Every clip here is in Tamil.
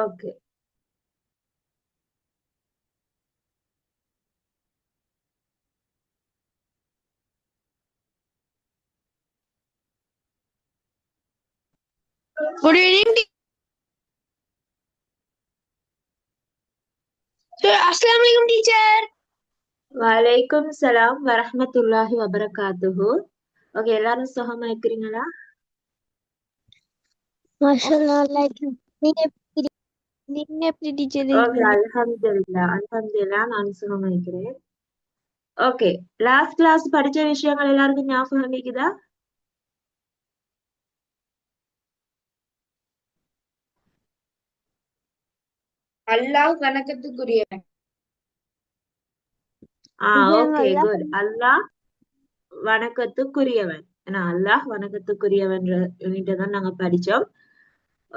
Okay. Good evening. Assalamualaikum teacher. வலைக்கும் சலாம் வரஹ்மத்துல்லாஹி வபரகாத்துஹு. ஓகே, எல்லாரும் சுகமா இருக்கிறீங்களா? Mashallah, like நீங்க எப்படி டீச்சர் ஓகே, இருக்கீங்க? அல்ஹம்துலில்லாஹ் நான் சுகமா இருக்கிறேன். ஓகே, லாஸ்ட் கிளாஸ் படிச்ச விஷயங்கள் எல்லாருக்கும் ஞாபகம் இருக்குதா? அல்லாஹ் வணக்கத்துக்குரியவன். Okay good. அல்லாஹ் வணக்கத்துக்குரியவன். ஏன்னா அல்லாஹ் வணக்கத்துக்குரியவன் யூனிட்டை தான் நாங்க படிச்சோம்.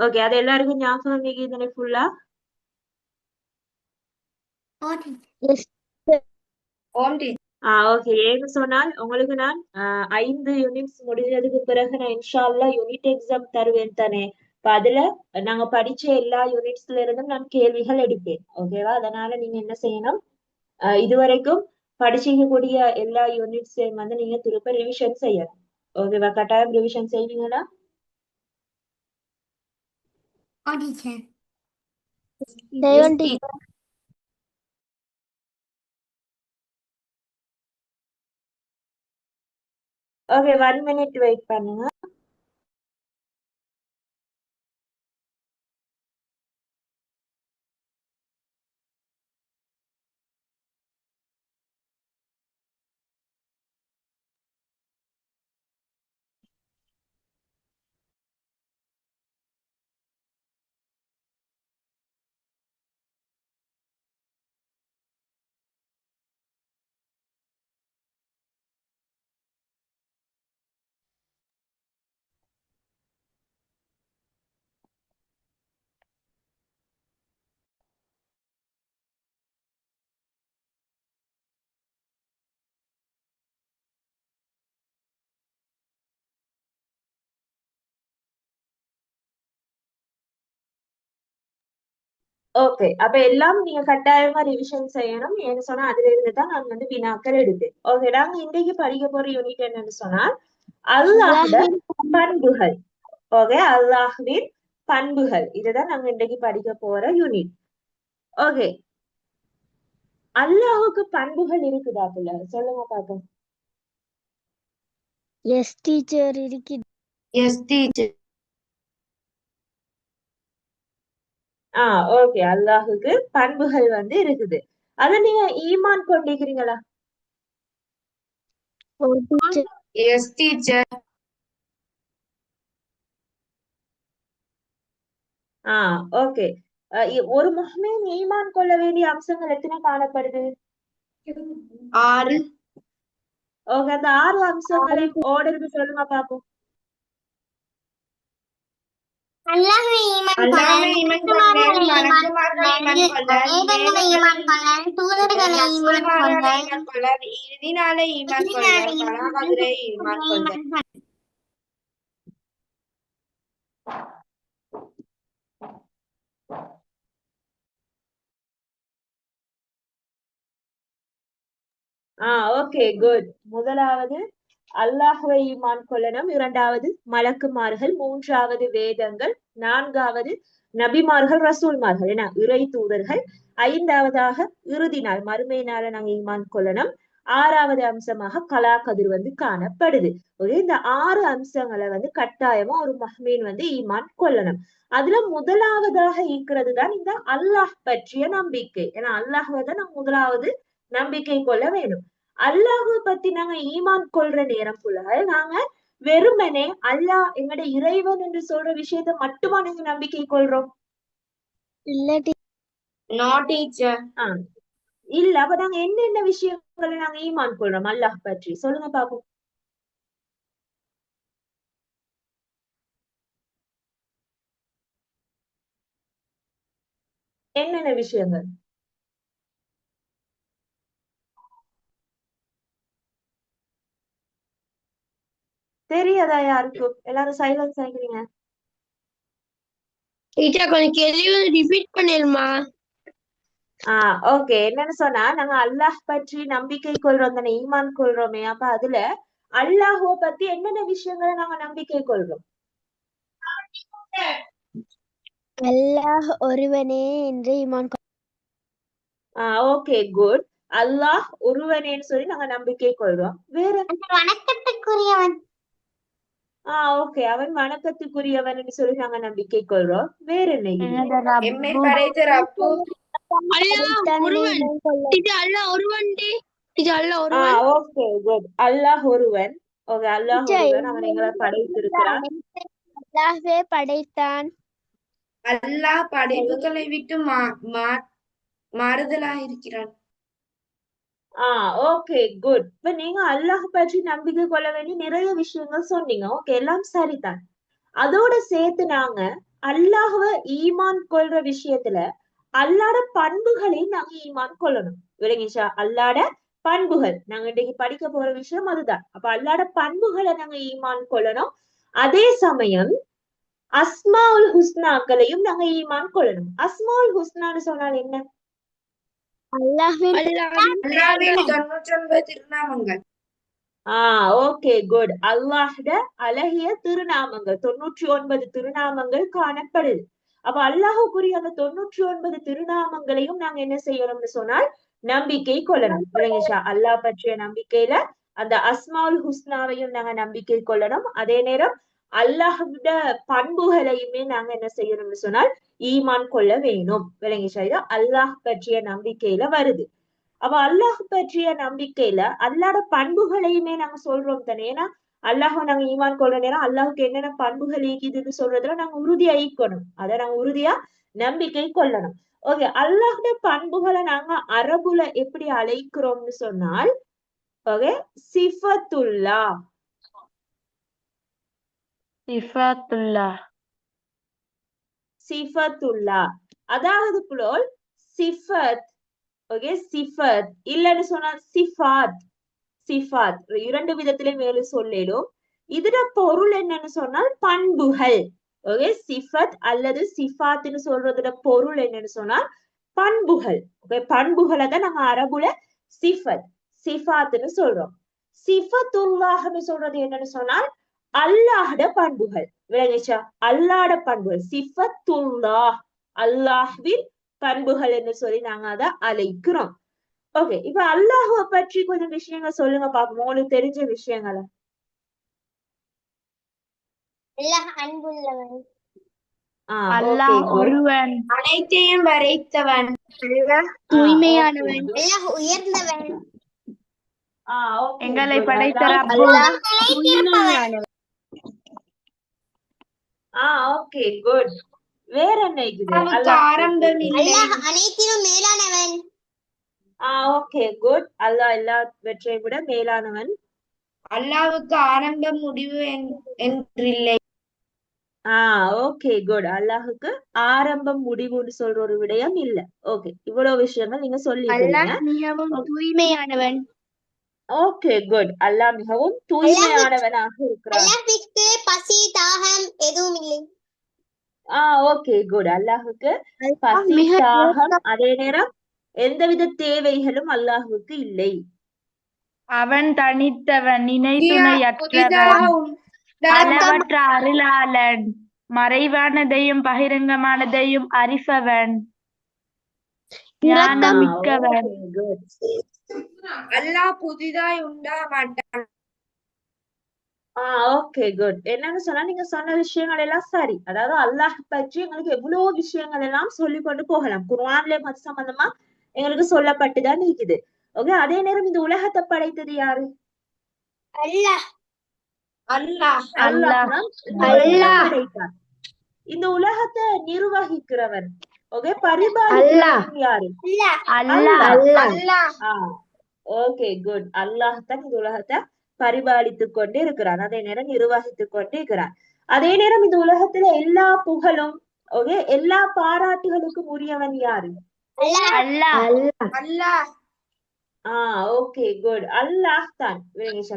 ஓகே, அது எல்லாருக்கும் ஞாபகம் இருக்குதானே ஃபுல்லா? Yes. ஓம் டீச்சர். ஓகே. ஏன்னு சொன்னால் உங்களுக்கு நான் 5 யூனிட்ஸ் முடிஞ்சதுக்கு பிறகு நான் இன்ஷா அல்லாஹ் யூனிட் எக்ஸாம் தருவேன் தானே. இப்ப அதுல நாங்க படிச்ச எல்லா யூனிட்ஸ்ல இருந்தும் நான் கேள்விகள் எடுப்பேன். ஓகேவா? அதனால நீங்க என்ன செய்யணும், இதுவரைக்கும் படிச்சிக்கக்கூடிய எல்லா யூனிட்ஸையும் வந்து நீங்க திரும்ப ரிவிஷன் செய்யணும். ஓகேவா? கட்டாயம் ரிவிஷன் செய்வீங்களா? செய்வன் டீச்சர். ஓகே, 1 மினிட் வெயிட் பண்ணுங்க. ஓகே, அப்ப எல்லாம் நீங்க கட்டாயமா ரிவிஷன் செய்யணும். ஏன்னு சொன்னா அதுல இருந்து தான் நான் வந்து வினாக்கள் எடுப்பேன். ஓகே, நாங்க இன்றைக்கு படிக்க போற யூனிட் என்னன்னு சொன்னா அல்லாஹ்ட பண்புகள். ஓகே, அல்லாஹ்வின் பண்புகள், இதுதான் நாங்க இன்றைக்கு படிக்க போற யூனிட். ஓகே, அல்லாஹுக்கு பண்புகள் இருக்குதா புள்ள? சொல்லுங்க பாப்போம். எஸ் டீச்சர் இருக்குது. Yes teacher. ஓகே, அல்லாஹுக்கு பண்புகள் வந்து இருக்குது. அத நீங்க ஈமான் கொண்டிருக்கிறீங்களா? ஓ டீச்சர். Yes teacher. ஓகே. ஒரு முஹ்மின் ஈமான் கொள்ள வேண்டிய அம்சங்கள் எத்தனை காணப்படுது? 6. ஓகே, அந்த 6 அம்சங்களையும் ஓர்டருக்கு சொல்லுங்க பாப்போம். அல்லாஹ்வை ஈமான் அல்லாஹ்வை ஈமான் கொள்ளல், மலக்குமார்களை மலக்குமார்களை ஈமான் கொள்ளல், வேதங்களை ஈமான் கொள்ளல், தூதர்களை ஈமான் ரசூல்மார்களை கொள்ளல், ஈமான் கொள்ளல், இறுதி நாளை ஈமான் கொள்ளல், கலாகதிரை ஈமான் கொள்ளல். Okay good. முதலாவது அல்லாஹ்வை ஈமான் கொள்ளணும், இரண்டாவது மலக்குமார்கள், மூன்றாவது வேதங்கள், நான்காவது நபிமார்கள் ரசூல்மார்கள் என இறை தூதர்கள், ஐந்தாவதாக இறுதி நாள் மறுமை நாளை நாங்க ஈமான் கொள்ளணும், ஆறாவது அம்சமாக கலாக்கதிர் வந்து காணப்படுது. இந்த 6 அம்சங்களை வந்து கட்டாயமா ஒரு மஹ்மீன் வந்து ஈமான் கொள்ளணும். அதுல முதலாவதாக இருக்கிறது தான் இந்த அல்லாஹ் பற்றிய நம்பிக்கை. ஏன்னா அல்லாஹ்வை தான் நாங்க முதலாவது நம்பிக்கை கொள்ள வேணும். அல்லாஹ் பத்தி நாங்க ஈமான் கொள்ற நேரம் புள்ள நாங்க வெறுமனே அல்லாஹ் எங்கட இறைவன் என்று சொல்ற விஷயத்த மட்டுமா நீங்க நம்பிக்கை கொள்றோம்? இல்ல நோ டீச்சர். இல்ல, அப்ப நாங்க என்னென்ன விஷயங்களை நாங்க ஈமான் கொள்றோம் அல்லாஹ் பற்றி சொல்லுங்க பாப்போம். என்னென்ன விஷயங்கள் தெரியாதா யாருக்கும்? எல்லாரும் சைலன்ஸ் ஆகிறீங்க. டீச்சர் கொஞ்சம் கேள்வி ரிப்பீட் பண்ணிருமா? ஓகே. என்னன்னு சொன்னா நாங்க அல்லாஹ் பற்றி நம்பிக்கை கொள்றோம் தானே, ஈமான் கொள்றோமே. அப்ப அதுல அல்லாஹுவ பத்தி என்னென்ன விஷயங்களை நாங்க நம்பிக்கை கொள்றோம்? அல்லாஹ் ஒருவனே என்று ஈமான் ஓகே குட். அல்லாஹ் ஒருவனேன்னு சொல்லி நாங்க நம்பிக்கை கொள்றோம். வேற? வணக்கத்துக்குரியவன். ஓகே, அவன் வணக்கத்துக்குரியவன் சொல்லி நாங்க நம்பிக்கை கொள்றோம். வேற என்ன இது? எம்மை படைத்த ரப்பு ஓகே குட். அல்லாஹ் ஒருவன். ஓகே, அல்லாஹ் ஒருவன், அவன் எங்களை படைத்திருக்கிறான். அல்லாஹ்வே படைத்தான். அல்லாஹ் படைப்புகளை விட்டு மாறுதலாக இருக்கிறான். Okay good. இப்ப நீங்க அல்லாஹ் பற்றி நம்பிக்கை கொள்ள வேண்டிய நிறைய விஷயங்கள் சொன்னீங்க. ஓகே, எல்லாம் சரிதான். அதோட சேர்த்து நாங்க அல்லாஹ்வ ஈமான் கொள்ற விஷயத்துல அல்லாட பண்புகளை நாங்க ஈமான் கொள்ளணும். விளங்கிச்சா? அல்லாட பண்புகள் நாங்க இன்னைக்கு படிக்க போற விஷயம் அதுதான். அப்ப அல்லாட பண்புகளை நாங்க ஈமான் கொள்ளணும். அதே சமயம் அஸ்மாவுல் ஹுஸ்னாக்களையும் நாங்க ஈமான் கொள்ளணும். அஸ்மாவுல் ஹுஸ்னான்னு சொன்னால் என்ன? அல்லாஹ்வின் அல்லாஹ்வின் 99 திருநாமங்கள். Okay good. அல்லாஹ்ட அழகிய திருநாமங்கள் 99 திருநாமங்கள் காணப்படுது. அப்ப அல்லாஹுக்குரிய அந்த 99 திருநாமங்களையும் நாங்க என்ன செய்யணும்னு சொன்னால் நம்பிக்கை கொள்ளணும். விளங்கிச்சா? அல்லாஹ் பற்றிய நம்பிக்கையில அந்த அஸ்மாவுல் ஹுஸ்னாவையும் நாங்க நம்பிக்கை கொள்ளணும். அதே நேரம் அல்லாஹோட பண்புகளையுமே நாங்க என்ன செய்யணும்னு சொன்னால் ஈமான் கொள்ள வேணும். விளங்கிச்சா? இது அல்லாஹ் பற்றிய நம்பிக்கையில வருது. அப்ப அல்லாஹ் பற்றிய நம்பிக்கையில அல்லாட பண்புகளையுமே நாங்க சொல்றோம் தானே. ஏன்னா அல்லாஹ் நாங்க ஈமான் கொள்ற நேரம் அல்லாஹுக்கு என்னென்ன பண்புகள் இருக்குதுன்னு சொல்றதுல நாங்க உறுதியா ஈக்கணும். அதை நாங்க உறுதியா நம்பிக்கை கொள்ளணும். ஓகே, அல்லாஹோட பண்புகளை நாங்க அரபுல எப்படி அழைக்கிறோம்னு சொன்னால் ஓகே சிஃபத்துல்லா. சிஃபத்துல்லா அதாவது புலோல் சிஃபத். ஓகே, சிஃபத் இல்லன்னு சொன்னா சிஃபாத். சிஃபாத் இரண்டு விதத்திலே மேலும் சொல்லிடும். இதுட பொருள் என்னன்னு சொன்னால் பண்புகள். ஓகே, சிஃபத் அல்லது சிஃபாத்னு சொல்றதோட பொருள் என்னன்னு சொன்னால் பண்புகள். ஓகே, பண்புகளை தான் நாங்க அரபுல சிஃபத் சிஃபாத்னு சொல்றோம். சிஃபத்துல்லாஹ்னு சொல்றது என்னன்னு சொன்னால் அல்லாஹ்ட பண்புகள். விளங்குச்சா? அல்லாஹ்ட பண்புகள் சிஃபத்துல்லாஹ், அல்லாஹ்வின் பண்புகள் என்று சொல்லி நாங்க அதை அழைக்கிறோம். ஓகே, இப்ப அல்லாஹுவ பற்றி கொஞ்சம் விஷயங்கள் சொல்லுங்க பாப்போம், உங்களுக்கு தெரிஞ்ச விஷயங்களை. அல்லாஹ் அன்புள்ளவன். அல்லாஹ் ஒருவன், அனைத்தையும் வரைத்தவன். தூய்மையானவன். அல்லாஹ் உயர்ந்தவன். எங்களை படைத்த ரப்பு. Okay good. வேற என்ன இருக்குது? ஆரம்பம் இல்லை. அல்லாஹ் அனைத்திலும் மேலானவன். Okay good. அல்லாஹ் எல்லாவற்றையும் விட மேலானவன். அல்லாஹ்வுக்கு ஆரம்பம் முடிவு என்றில்லை. Okay good. அல்லாஹுக்கு ஆரம்பம் முடிவுன்னு சொல்ற ஒரு விடயம் இல்ல. ஓகே, இவ்வளவு விஷயங்கள் நீங்க சொல்லிட்டீங்க. மிகவும் தூய்மையானவன். Okay good. அல்லாஹ் மிகவும் தூய்மையானவனாக இருக்கிறான். அல்லாஹ்விற்கு பசி தாகம் எதுவும் இல்லை. Okay good. அல்லாஹுக்கு பசி தாகம் அதே நேரம் எந்தவித தேவைகளும் அல்லாஹுக்கு இல்லை. அவன் தனித்தவன், நினைத்துணையற்றவன், அளவற்ற அருளாளன், மறைவானதையும் பகிரங்கமானதையும் அறிபவன், ஞானமிக்கவன். அல்லாஹ் புதிதாய் உண்டாக மாட்டான். Okay good. என்னன்னு சொன்னா நீங்க சொன்ன விஷயங்கள் எல்லாம் சரி. அதாவது அல்லாஹ் பற்றி எங்களுக்கு எவ்வளவு விஷயங்கள் எல்லாம் சொல்லி கொண்டு போகலாம். குர்ஆன்ல அது சம்பந்தமா எங்களுக்கு சொல்லப்பட்டுதான் இருக்குது. ஓகே, அதே நேரம் இந்த உலகத்தை படைத்தது யாரு? அல்லாஹ். அல்லாஹ் அல்லாஹ் தான் இந்த உலகத்தை படைத்தார். இந்த உலகத்தை நிர்வகிக்கிறவன் ஓகே பரிபாலிக்கிறவன் யாரு? அல்லாஹ். Okay good. அல்லாஹ் தான் இந்த உலகத்தை பரிபாலித்துக் கொண்டு இருக்கிறான். அதே நேரம் நிர்வகித்துக் கொண்டு இருக்கிறான். அதே நேரம் இந்த உலகத்துல எல்லா புகழும் ஓகே எல்லா பாராட்டுகளுக்கும் உரியவன் யாரு? அல்லாஹ். Okay good. அல்லாஹ் தான்.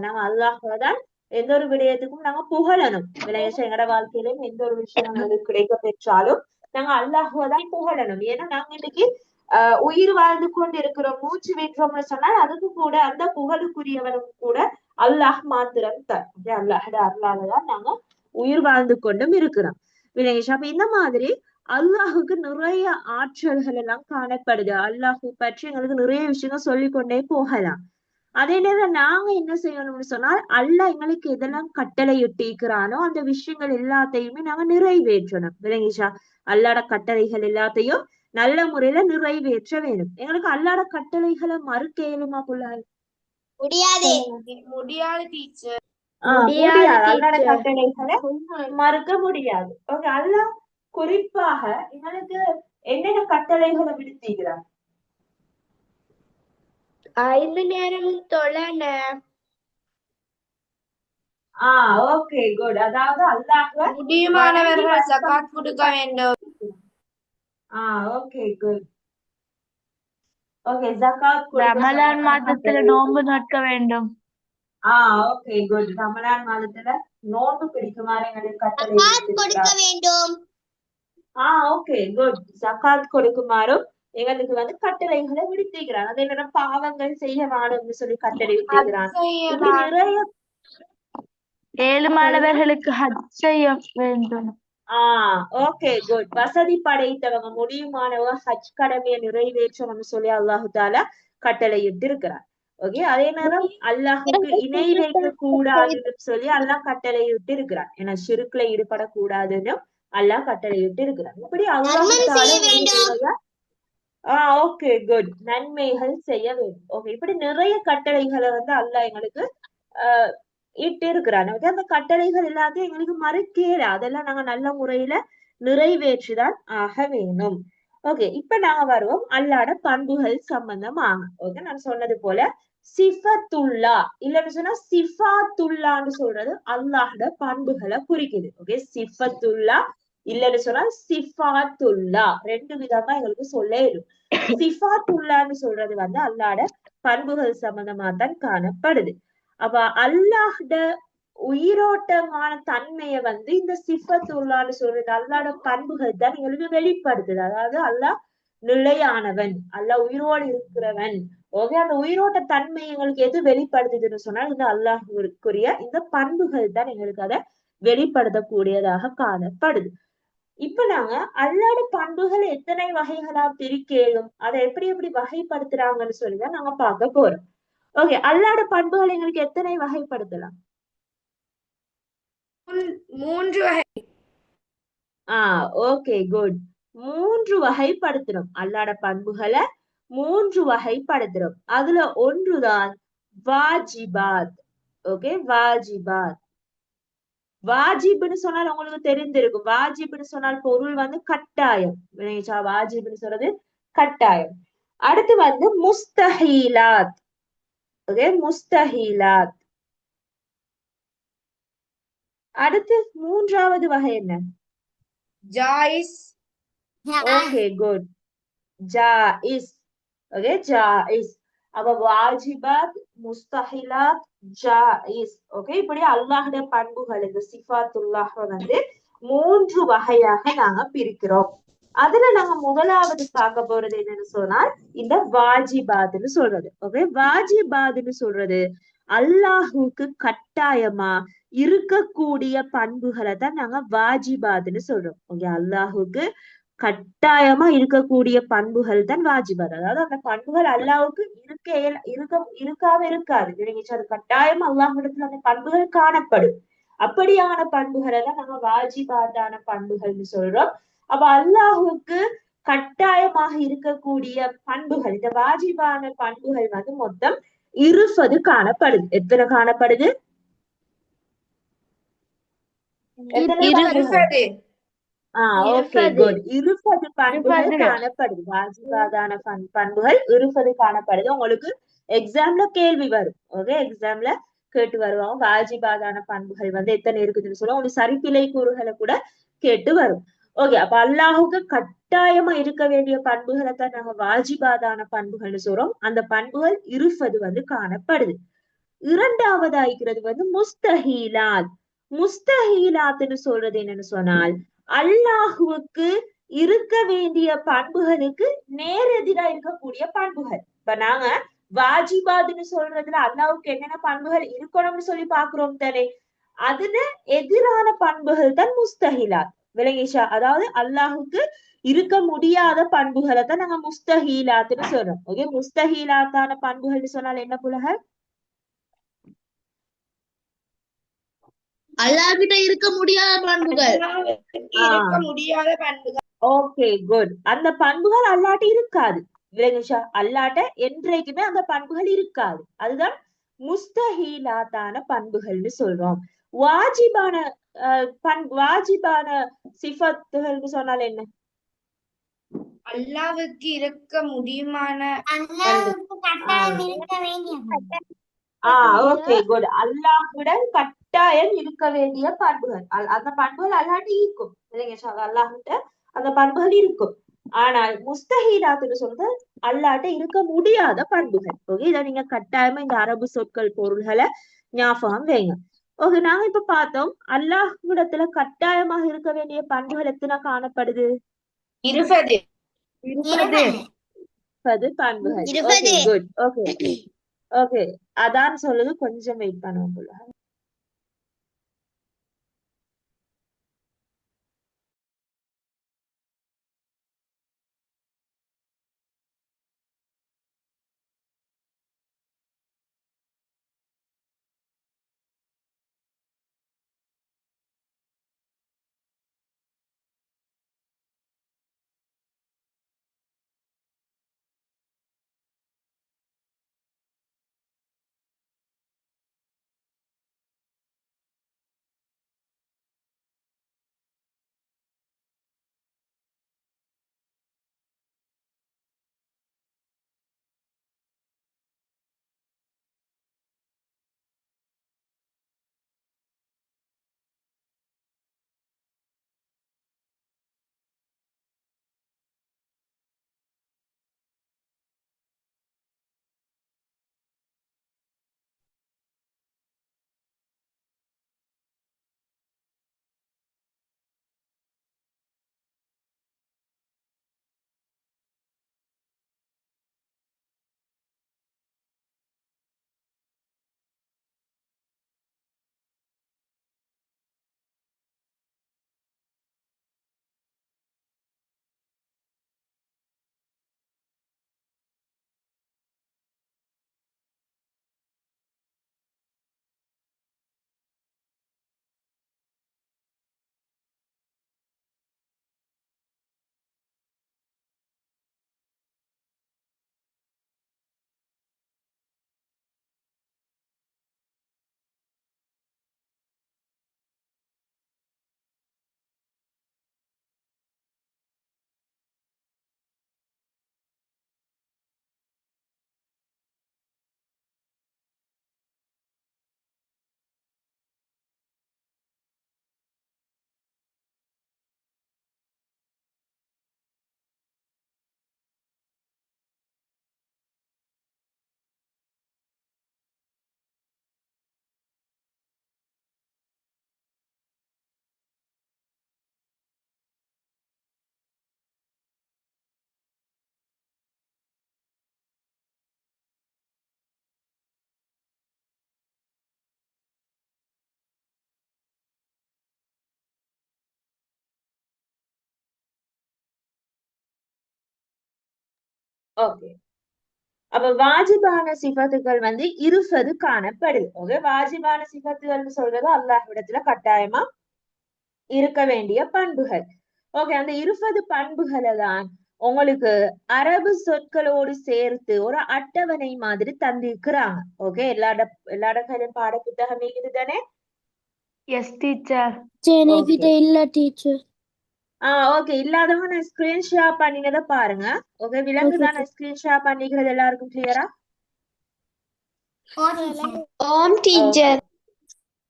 நாங்க அல்லாஹ் தான் எந்த ஒரு விடயத்துக்கும் நாங்க புகழணும். எங்கட வாழ்க்கையிலும் எந்த ஒரு விஷயம் எங்களுக்கு கிடைக்க பெற்றாலும் நாங்க அல்லாஹுவை தான் புகழணும். ஏன்னா நாங்க இன்னைக்கு உயிர் வாழ்ந்து கொண்டு இருக்கிறோம், மூச்சு விடுறோம்னு சொன்னால் அதுக்கு கூட அந்த புகழுக்குரியவனும் கூட அல்லாஹ் மாத்திரம் தான். அல்லாஹோட அருளாலதான் நாங்க உயிர் வாழ்ந்து கொண்டும் இருக்கிறோம். வினேஷ், அப்ப இந்த மாதிரி அல்லாஹுக்கு நிறைய ஆற்றல்கள் எல்லாம் காணப்படுது. அல்லாஹு பற்றி எங்களுக்கு நிறைய விஷயங்கள் சொல்லிக்கொண்டே போகலாம். அதே நேரம் நாங்க என்ன செய்யணும்னு சொன்னால் அல்லாஹ் எங்களுக்கு எதெல்லாம் கட்டளை இட்டிருக்கிறானோ அந்த விஷயங்கள் எல்லாத்தையுமே நாங்க நிறைவேற்றணும். விளங்கிச்சா? அல்லாட கட்டளைகள் எல்லாத்தையும் நல்ல முறையில நிறைவேற்ற வேணும். எங்களுக்கு அல்லாட கட்டளைகளை மறுக்க இயலுமா புள்ளால்? முடியாது. முடியாது டீச்சர். முடியாது. அல்லாட கட்டளைகளை மறுக்க முடியாது. ஓகே, அல்லாஹ் குறிப்பாக எங்களுக்கு என்னென்ன கட்டளைகளை விடுத்திருக்கிறார்? 5 நேரமும் தொழன. Okay, good. அதாவது அல்லாஹ்வை முடியுமானவர்கள் ஜகாத் கொடுக்க வேண்டும். Okay, good. ஓகே, ஜகாத் ரமலான் மாதத்துல நோன்பு நோக்க வேண்டும். Okay, good. ரமலான் மாதத்துல நோன்பு பிடிக்குமாறு எங்களுக்கு கட்டளை ஜகாத் கொடுக்க வேண்டும். Okay, good. ஜகாத் கொடுக்குமாறும் எங்களுக்கு வந்து கட்டளைகளை விடுத்திருக்கிறான். அதே நேரம் பாவங்கள் செய்ய வேணும்னு சொல்லி கட்டளை விடுத்திருக்கிறான். இப்படி நிறைய 7 மாணவர்களுக்கு ஹஜ் செய்ய வேண்டும். Okay, good. வசதி படைத்தவங்க முடியுமானவங்க ஹஜ் கடமையை நிறைவேற்றணும்னு சொல்லி அல்லாஹு தாலா கட்டளையிட்டு இருக்கிறார். ஓகே, அதே நேரம் அல்லாஹுக்கு இணை வைக்க கூடாதுன்னு சொல்லி அல்லாஹ் கட்டளையிட்டு இருக்கிறார். ஏன்னா ஷிர்க்ல ஈடுபடக்கூடாதுன்னு அல்லாஹ் கட்டளையிட்டு இருக்கிறார். இப்படி அல்லாஹு தாலா ஓகே, குட். நன்மைகள் செய்ய வேண்டும். ஓகே, இப்படி நிறைய கட்டளைகளை வந்து அல்லாஹ் எங்களுக்கு இட்டு இருக்கிறாங்க. அந்த கட்டளைகள் எல்லாத்தையும் எங்களுக்கு மறுக்கல, அதெல்லாம் நாங்க நல்ல முறையில நிறைவேற்றிதான் ஆக வேணும். ஓகே, இப்ப நாங்க வருவோம் அல்லாட பண்புகள் சம்பந்தமாக. ஓகே, நான் சொன்னது போல சிஃபத்துல்லா இல்லன்னு சொன்னா சிஃபாத்துல்லான்னு சொல்றது அல்லாஹோட பண்புகளை குறிக்குது. ஓகே, சிஃபத்துல்லா இல்லன்னு சொன்னா சிஃபாத்துல்லா, 2 விதமா எங்களுக்கு சொல்லும். சிஃபாத்துல்லான்னு சொல்றது வந்து அல்லாட பண்புகள் சம்பந்தமா தான் காணப்படுது. அப்ப அல்லாஹ்ட உயிரோட்டமான தன்மைய வந்து இந்த சிஃபத்துல்லான்னு சொல்றது அல்லாட பண்புகள் தான் எங்களுக்கு வெளிப்படுத்துது. அதாவது அல்லாஹ் நிலையானவன், அல்லாஹ் உயிரோடு இருக்கிறவன். ஓகே, அந்த உயிரோட்ட தன்மை எங்களுக்கு எது வெளிப்படுத்துதுன்னு சொன்னால் இந்த அல்லாஹ்வுக்குரிய இந்த பண்புகள் தான் எங்களுக்கு அதை வெளிப்படுத்தக்கூடியதாக காணப்படுது. இப்ப நாங்க அல்லாட பண்புகள் எத்தனை வகைகளா பிரிக்கலும், அதை எப்படி எப்படி வகைப்படுத்துறாங்கன்னு சொல்லிதான் நாங்க பார்க்க போறோம். ஓகே, அல்லாட பண்புகள் எங்களுக்கு எத்தனை வகைப்படுத்தலாம்? 3 வகை. Okay, good. 3 வகைப்படுத்துறோம். அல்லாட பண்புகளை 3 வகைப்படுத்துறோம். அதுல ஒன்றுதான் வாஜிபாத். ஓகே, வாஜிபாத். வாஜிப்னு சொன்னால் உங்களுக்கு தெரிந்திருக்கும். வாஜிப்னு சொன்னால் பொருள் வந்து கட்டாயம். வாஜிப்னு சொல்றது கட்டாயம். அடுத்து வந்து முஸ்தஹீலாத். ஓகே, முஸ்தஹீலாத். அடுத்து 3வது வகை என்ன? ஜாயிஸ். Okay, good. ஜாயிஸ். ஓகே, ஜாயிஸ். அப்ப வாஜிபாத், முஸ்தஹிலாத், ஜாயிஸ். ஓகே, இப்படி அல்லாஹ்வுடைய பண்புகள் இந்த சிஃபாத்துல்லாஹ் வந்து 3 வகையாக நாங்க பிரிக்கிறோம். அதுல நாங்க முதலாவது பார்க்க போறது என்னன்னு சொன்னால் இந்த வாஜிபாத்னு சொல்றது. ஓகே, வாஜிபாத்னு சொல்றது அல்லாஹுக்கு கட்டாயமா இருக்கக்கூடிய பண்புகளை தான் நாங்க வாஜிபாத்னு சொல்றோம். ஓகே, அல்லாஹுக்கு கட்டாயமா இருக்கக்கூடிய பண்புகள் தான் வாஜிபாத். அதாவது அந்த பண்புகள் அல்லாஹ்வுக்கு இருக்காம இருக்காது. அது கட்டாயமா அல்லாஹ்விடத்துல அந்த பண்புகள் காணப்படும். அப்படியான பண்புகளை தான் நாங்க வாஜிபாத்தான பண்புகள்னு சொல்றோம். அப்ப அல்லாஹுக்கு கட்டாயமாக இருக்கக்கூடிய பண்புகள், இந்த வாஜிபான பண்புகள் வந்து மொத்தம் 20 காணப்படுது. எத்தனை காணப்படுது? 20. Okay, good. 20 பண்புகள் காணப்படுது. வாஜிபாதான பண்புகள் 20 காணப்படுது. உங்களுக்கு எக்ஸாம்ல கேள்வி வரும். ஓகே, எக்ஸாம்ல கேட்டு வருவாங்க வாஜிபாதான பண்புகள் வந்து எத்தனை இருக்குதுன்னு சொல்லுவோம். உங்களுக்கு சரிப்பிழை கூறுகளை கூட கேட்டு வரும். ஓகே, அப்ப அல்லாஹுக்கு கட்டாயமா இருக்க வேண்டிய பண்புகளை தான் நாங்க வாஜிபாதான பண்புகள்னு சொல்றோம். அந்த பண்புகள் 20 வந்து காணப்படுது. 2வது ஆகிறது வந்து முஸ்தஹீலாத். முஸ்தஹீலாத்னு சொல்றது என்னன்னு சொன்னால் அல்லாஹுவுக்கு இருக்க வேண்டிய பண்புகளுக்கு நேரெதிரா இருக்கக்கூடிய பண்புகள். இப்ப நாங்க வாஜிபாதுன்னு சொல்றதுல அல்லாஹ்வுக்கு என்னென்ன பண்புகள் இருக்கணும்னு சொல்லி பாக்குறோம் தானே, அதுல எதிரான பண்புகள் தான் முஸ்தஹிலாத். விளங்கிச்சா? அதாவது அல்லாஹுக்கு இருக்க முடியாத பண்புகளை தான் நாங்க முஸ்தஹீலாத்துன்னு சொல்றோம். ஓகே, முஸ்தஹீலாத்தான பண்புகள்னு சொன்னால் என்ன புலக? அல்லாஹ் கிட்ட இருக்க முடியாத பண்புகள். இருக்க முடியாத பண்புகள். Okay, good. அந்த பண்புகள் அல்லாட்ட இருக்காது. விளங்குச்சா? அல்லாட்ட என்றைக்குமே அந்த பண்புகள் இருக்காது. அதுதான் முஸ்தஹீலாத்தான பண்புகள்னு சொல்றோம். வாஜிபான வாஜிபான சிஃபத்துகள்னு சொன்னால் என்ன? அல்லாஹ்வுக்கு இருக்க முடியுமான ஓகே, குட். அல்லாஹ்விடம் கட்டாயம் இருக்க வேண்டிய பண்புகள். அந்த பண்புகள் அல்லாட்டி இருக்கும். இல்லைங்க, அல்லாஹ்கிட்ட அந்த பண்புகள் இருக்கும். ஆனால் முஸ்தஹீலாத்துன்னு சொல்றது அல்லாட்ட இருக்க முடியாத பண்புகள். ஓகே, இதை நீங்க கட்டாயமா இந்த அரபு சொற்கள் பொருள்களை ஞாபகம் வைங்க. ஓகே, நாங்க இப்ப பார்த்தோம் அல்லாஹ்விடத்துல கட்டாயமாக இருக்க வேண்டிய பண்புகள் எத்தனை காணப்படுது? இருபது பண்புகள். Okay, good. ஓகே ஓகே, அதான் சொல்லுது. கொஞ்சம் வெயிட் பண்ணுவோம் போல. ஓகே, அப்ப வாஜிபான சிஃபத்துகள் இருபது காணப்படுது. ஓகே, வாஜிபான சிஃபத்துகள்னு சொல்றது அல்லாஹ்விடத்துல கட்டாயமா இருக்க வேண்டிய பண்புகள். ஓகே, அந்த 20 பண்புகளை தான் உங்களுக்கு அரபு சொற்களோடு சேர்த்து ஒரு அட்டவணை மாதிரி தந்திருக்கிறாங்க. ஓகே, எல்லா கையிலும் பாட புத்தகம் இருக்குது தானே? Yes teacher. இல்ல டீச்சர். ஓகே, இல்லாதவங்க நான் ஸ்கிரீன் ஷேர் பண்ணினதை பாருங்க. ஓகே, விலங்குதான் நான் ஸ்கிரீன் ஷேர் பண்ணிக்கிறது எல்லாருக்கும் கிளியரா? ஓம் டீச்சர்.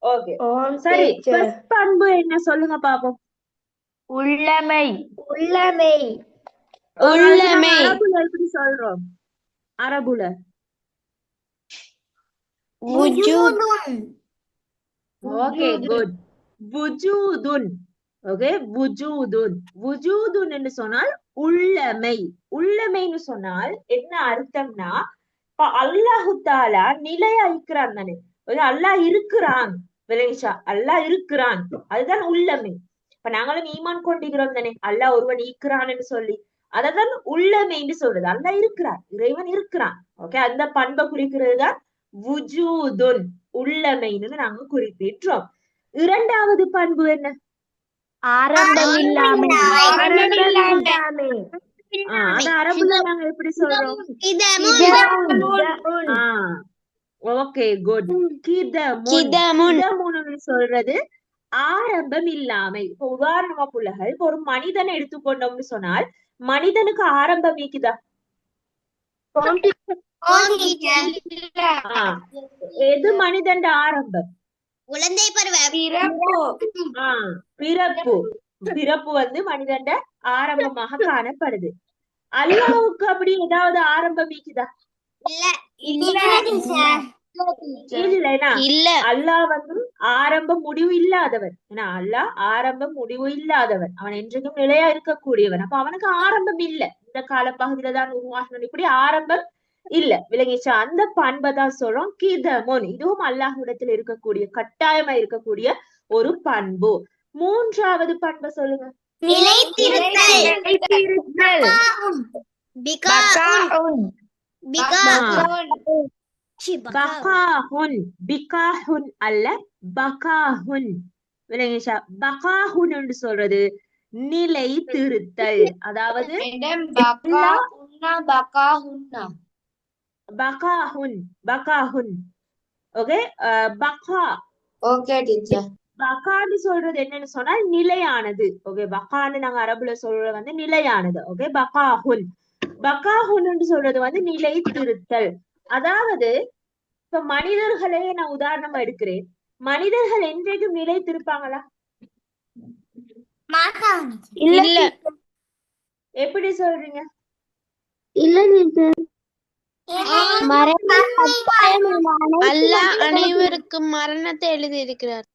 ஓகே, சரி. ஃபர்ஸ்ட் பண்பு என்ன சொல்லுங்க பாப்போம். உள்ளமை. அரபுல எப்படி சொல்றோம்? அரபுல ஓகே, குட். வுஜூதுன். ஓகே வுஜூதுன் வுஜூதுன் என்று சொன்னால் உள்ளமை உள்ளமைன்னு சொன்னால் என்ன அர்த்தம்னா இப்ப அல்லாஹு தாலா நிலையா இருக்கிறான் தானே அல்லாஹ் இருக்கிறான் விளைச்சா அல்லாஹ் இருக்கிறான் அதுதான் உள்ளமை இப்ப நாங்களும் ஈமான் கொண்டிருக்கிறோம் தானே அல்லாஹ் ஒருவன் இருக்கிறான்னு சொல்லி அததான் உள்ளமைன்னு சொல்றது அல்லாஹ் இருக்கிறான் இறைவன் இருக்கிறான் ஓகே அந்த பண்பை குறிக்கிறது தான் வுஜூதுன் உள்ளமைன்னு நாங்க குறிப்பிட்டோம் இரண்டாவது பண்பு என்ன ஆரம்பமில்லாமை. அது அரபுல நாங்க எப்படி சொல்றோம் ஓகே குட் கிதமுன்னு சொல்றது ஆரம்பம் இல்லாமை இப்ப உதாரணமா புள்ளகள் இப்ப ஒரு மனிதனை எடுத்துக்கொண்டோம்னு சொன்னால் மனிதனுக்கு ஆரம்பம் இருக்குதா எது மனிதன் ஆரம்பம் குழந்தை பருவம் பிறப்பு பிறப்பு வந்து மனிதன் ஆரம்பமாக காணப்படுது அல்லாஹ்வுக்கு அப்படி ஏதாவது ஆரம்பம் இருக்குதா இல்ல அல்லாஹ் வந்து ஆரம்ப முடிவு இல்லாதவன் ஏன்னா அல்லாஹ் ஆரம்ப முடிவு இல்லாதவன் அவன் என்றைக்கும் நிலையா இருக்கக்கூடியவன் அப்ப அவனுக்கு ஆரம்பம் இல்ல இந்த காலப்பகுதியில தான் உருவாகணும் இப்படி ஆரம்பம் இல்ல விளங்கிச்சா அந்த பண்பை தான் சொல்றோம் கிதமுன் இதுவும் அல்லாஹ்விடத்தில் இருக்கக்கூடிய கட்டாயமா இருக்கக்கூடிய ஒரு பண்பு மூன்றாவது பண்பை சொல்லுங்க பகாஹுன் பிகாஹுன் அல்ல பகாஹுன் விளங்கிச்சா பகாஹுன் என்று சொல்றது நிலை திருத்தல் அதாவது பகாஹுன் பகாஹுன் ஓகே பகா ஓகே டீச்சர் பகான்னு சொல்றது என்னன்னு சொன்னா நிலையானது ஓகே பகான்னு நாங்க அரபுல சொல்றது வந்து நிலையானது ஓகே பகாஹுன் பகாஹுன்னு சொல்றது வந்து நிலை திருத்தல் அதாவது இப்ப மனிதர்களையே நான் உதாரணமா எடுக்கிறேன் மனிதர்கள் என்றைக்கும் நிலை திருப்பாங்களா இல்ல எப்படி சொல்றீங்க அல்லாஹ் அனைவருக்கும் மரணத்தை எழுதி இருக்கிறார்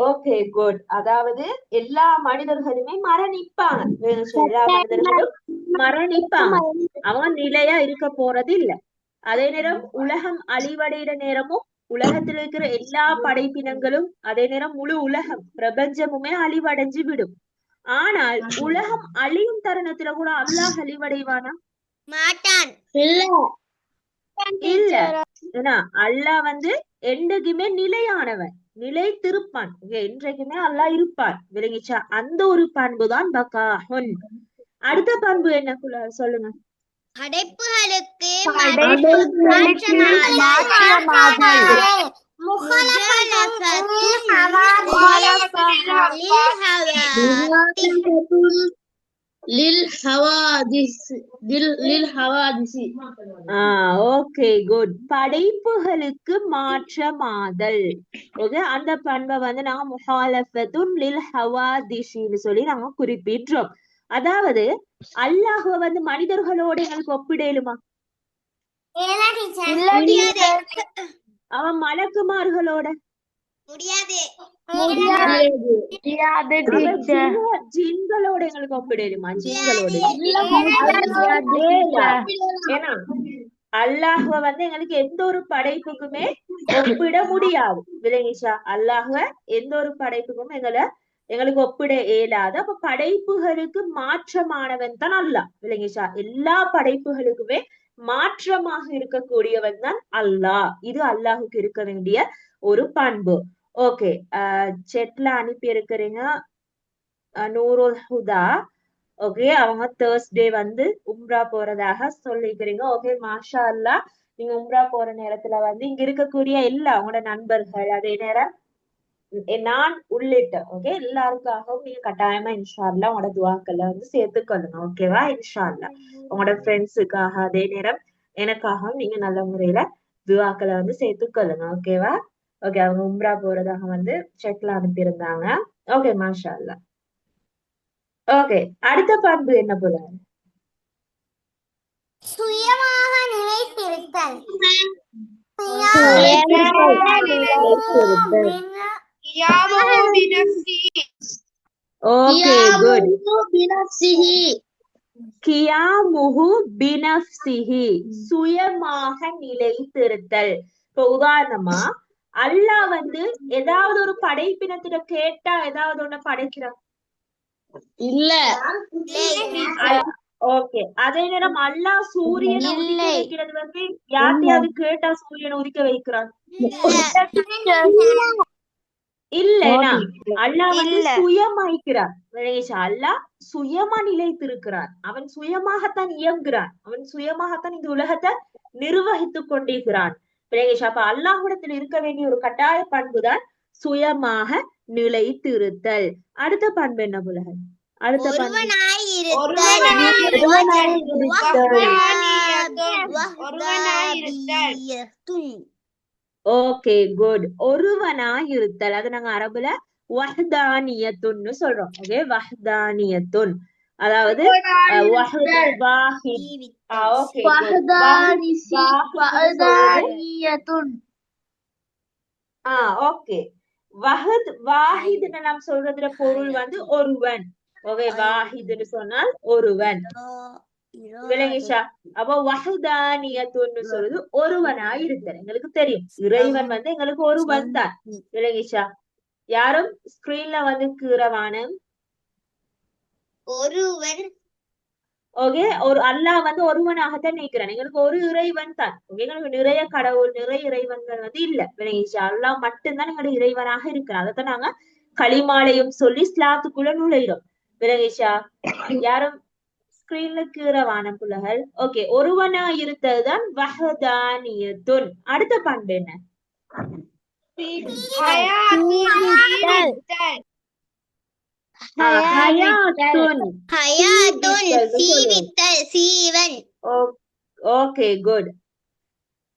ஓகே குட் அதாவது எல்லா மனிதர்களுமே மரணிப்பாங்க எல்லா மனிதர்களும் மரணிப்பாங்க அவங்க நிலையா இருக்க போறது இல்ல அதே நேரம் உலகம் அழிவடைகிற நேரமும் உலகத்தில் இருக்கிற எல்லா படைப்பினங்களும் அதே நேரம் முழு உலகம் பிரபஞ்சமுமே அழிவடைஞ்சு விடும் ஆனால் உலகம் அழியும் தருணத்துல கூட அல்லாஹ் அழிவடைவானா மாட்டான் இல்ல ஏன்னா அல்லாஹ் வந்து என்றைக்குமே நிலையானவன் நிலை திருப்பான் என்றைக்குமே அல்லாஹ் இருப்பான் விளங்கிச்சா அந்த ஒரு பண்புதான் பகாஹுன் அடுத்த பண்பு என்ன சொல்லுங்க படைப்புகளுக்கு ஓகே குட் படைப்புகளுக்கு மாற்றமாதல் ஓகே அந்த பண்பை வந்து நாங்க முஹாலஃபத்துன் லில் ஹவாதிஷின்னு சொல்லி நாங்க குறிப்பிடுறோம் அதாவது அல்லாஹ்வை வந்து மனிதர்களோட எங்களுக்கு ஒப்பிடலுமா அவன் மலக்குமார்களோட ஜின்களோட எங்களுக்கு ஒப்பிடலுமா ஜின்களோட ஏன்னா அல்லாஹ்வை வந்து எங்களுக்கு எந்த ஒரு படைப்புக்குமே ஒப்பிட முடியாது விளங்கிச்சா அல்லாஹ்வை எந்த ஒரு படைப்புக்கும் எங்களுக்கு ஒப்பிட இயலாது அப்ப படைப்புகளுக்கு மாற்றமானவன் தான் அல்லாஹ் விளங்கிச்சா எல்லா படைப்புகளுக்குமே மாற்றமாக இருக்கக்கூடியவன் தான் அல்லாஹ் இது அல்லாஹுக்கு இருக்க வேண்டிய ஒரு பண்பு ஓகே செட்ல அனுப்பி இருக்கிறீங்க நூருல் ஹுதா ஓகே அவங்க தேர்ஸ்டே வந்து உம்ரா போறதாக சொல்லிக்கிறீங்க ஓகே மாஷா அல்லாஹ் நீங்க உம்ரா போற நேரத்துல வந்து இங்க இருக்கக்கூடிய எல்லா உங்களோட நண்பர்கள் அதே நேரம் நான் உள்ளிட்ட ஓகே எல்லாருக்காகவும் நீங்க கட்டாயமா இன்ஷா அல்லாஹ் உங்களோட துவாக்கள்ல வந்து சேர்த்துக்கொள்ளுங்க ஓகேவா இன்ஷா அல்லாஹ் உங்களோட ஃப்ரெண்ட்ஸுக்காக அதே நேரம் எனக்காகவும் நீங்க நல்ல முறையில துவாக்களை வந்து சேர்த்துக்கொள்ளுங்க ஓகேவா ஓகே அவங்க உம்ரா போறதாக வந்து செக்ல அனுப்பியிருந்தாங்க ஓகே மாஷா அல்லாஹ் ஓகே அடுத்த பண்பு என்ன போல சுயமாக நிலைத்திருத்தல் ஓகே குட். பினப்சிஹி கியாமுஹு பினஃப்சிஹி, சுயமாக நிலைத்திருத்தல். இப்போ உதாரணமா அல்லாஹ் வந்து ஏதாவது ஒரு படைப்பினத்திட கேட்டா ஏதாவது ஒண்ணு படைக்கிறான். இல்ல ஓகே. அதே நேரம் அல்லாஹ் சூரியனை உதிக்க வைக்கிறது வந்து யார்ட்டையாவது கேட்டா சூரியனை உதிக்க வைக்கிறான். இல்லைனா அல்லாஹ் வந்து சுயமாய்க்கிறான். அல்லாஹ் சுயமா நிலைத்திருக்கிறான். அவன் சுயமாகத்தான் இயங்குகிறான். அவன் சுயமாகத்தான் இந்த உலகத்தை நிர்வகித்துக் கொண்டிருக்கிறான். அப்ப அல்லாஹ்விடத்தில் இருக்க வேண்டிய ஒரு கட்டாய பண்புதான் சுயமாக நிலைத்திருத்தல். அடுத்த பண்பு என்ன புலகன்? அடுத்த பண்பு ஓகே குட். ஒருவனாய் இருத்தல். அது நாங்க அரபுல வஹ்தானியத்துன்னு சொல்றோம். ஓகே, வஹ்தானியத்துன் அதாவது ஓகே. வஹத் வாஹித்னு நாம் சொல்றதுல பொருள் வந்து ஒருவன். ஓகே, வாஹித்னு சொன்னால் ஒருவன். விளங்கிஷா? அப்போ வஹ்தானியத்துன்னு சொல்றது ஒருவனாய் இருத்தல். எங்களுக்கு தெரியும் இறைவன் வந்து எங்களுக்கு ஒருவன் தான். விளங்கிஷா? யாரும் ஸ்கிரீன்ல வந்து கீறவானம். ஒருவன். ஓகே, ஒரு அல்லாஹ் வந்து ஒருவனாகத்தான் நிற்கிறான். எங்களுக்கு ஒரு இறைவன் தான். எங்களுக்கு நிறைய கடவுள் நிறைய இறைவன்கள் வந்து இல்ல. விளங்கிச்சா? அல்லாஹ் மட்டும்தான் எங்களுடைய இறைவனாக இருக்கிறான். அதைத்தான் நாங்க களிமாலையும் சொல்லி இஸ்லாத்துக்குள்ள நுழைகிறோம். விளங்கிச்சா? யாரும் ஸ்கிரீன்ல கீறவான புலகள். ஓகே, ஒருவனா இருத்ததுதான் வஹ்தானியத்துன். அடுத்த பண்பு என்ன? Okay good.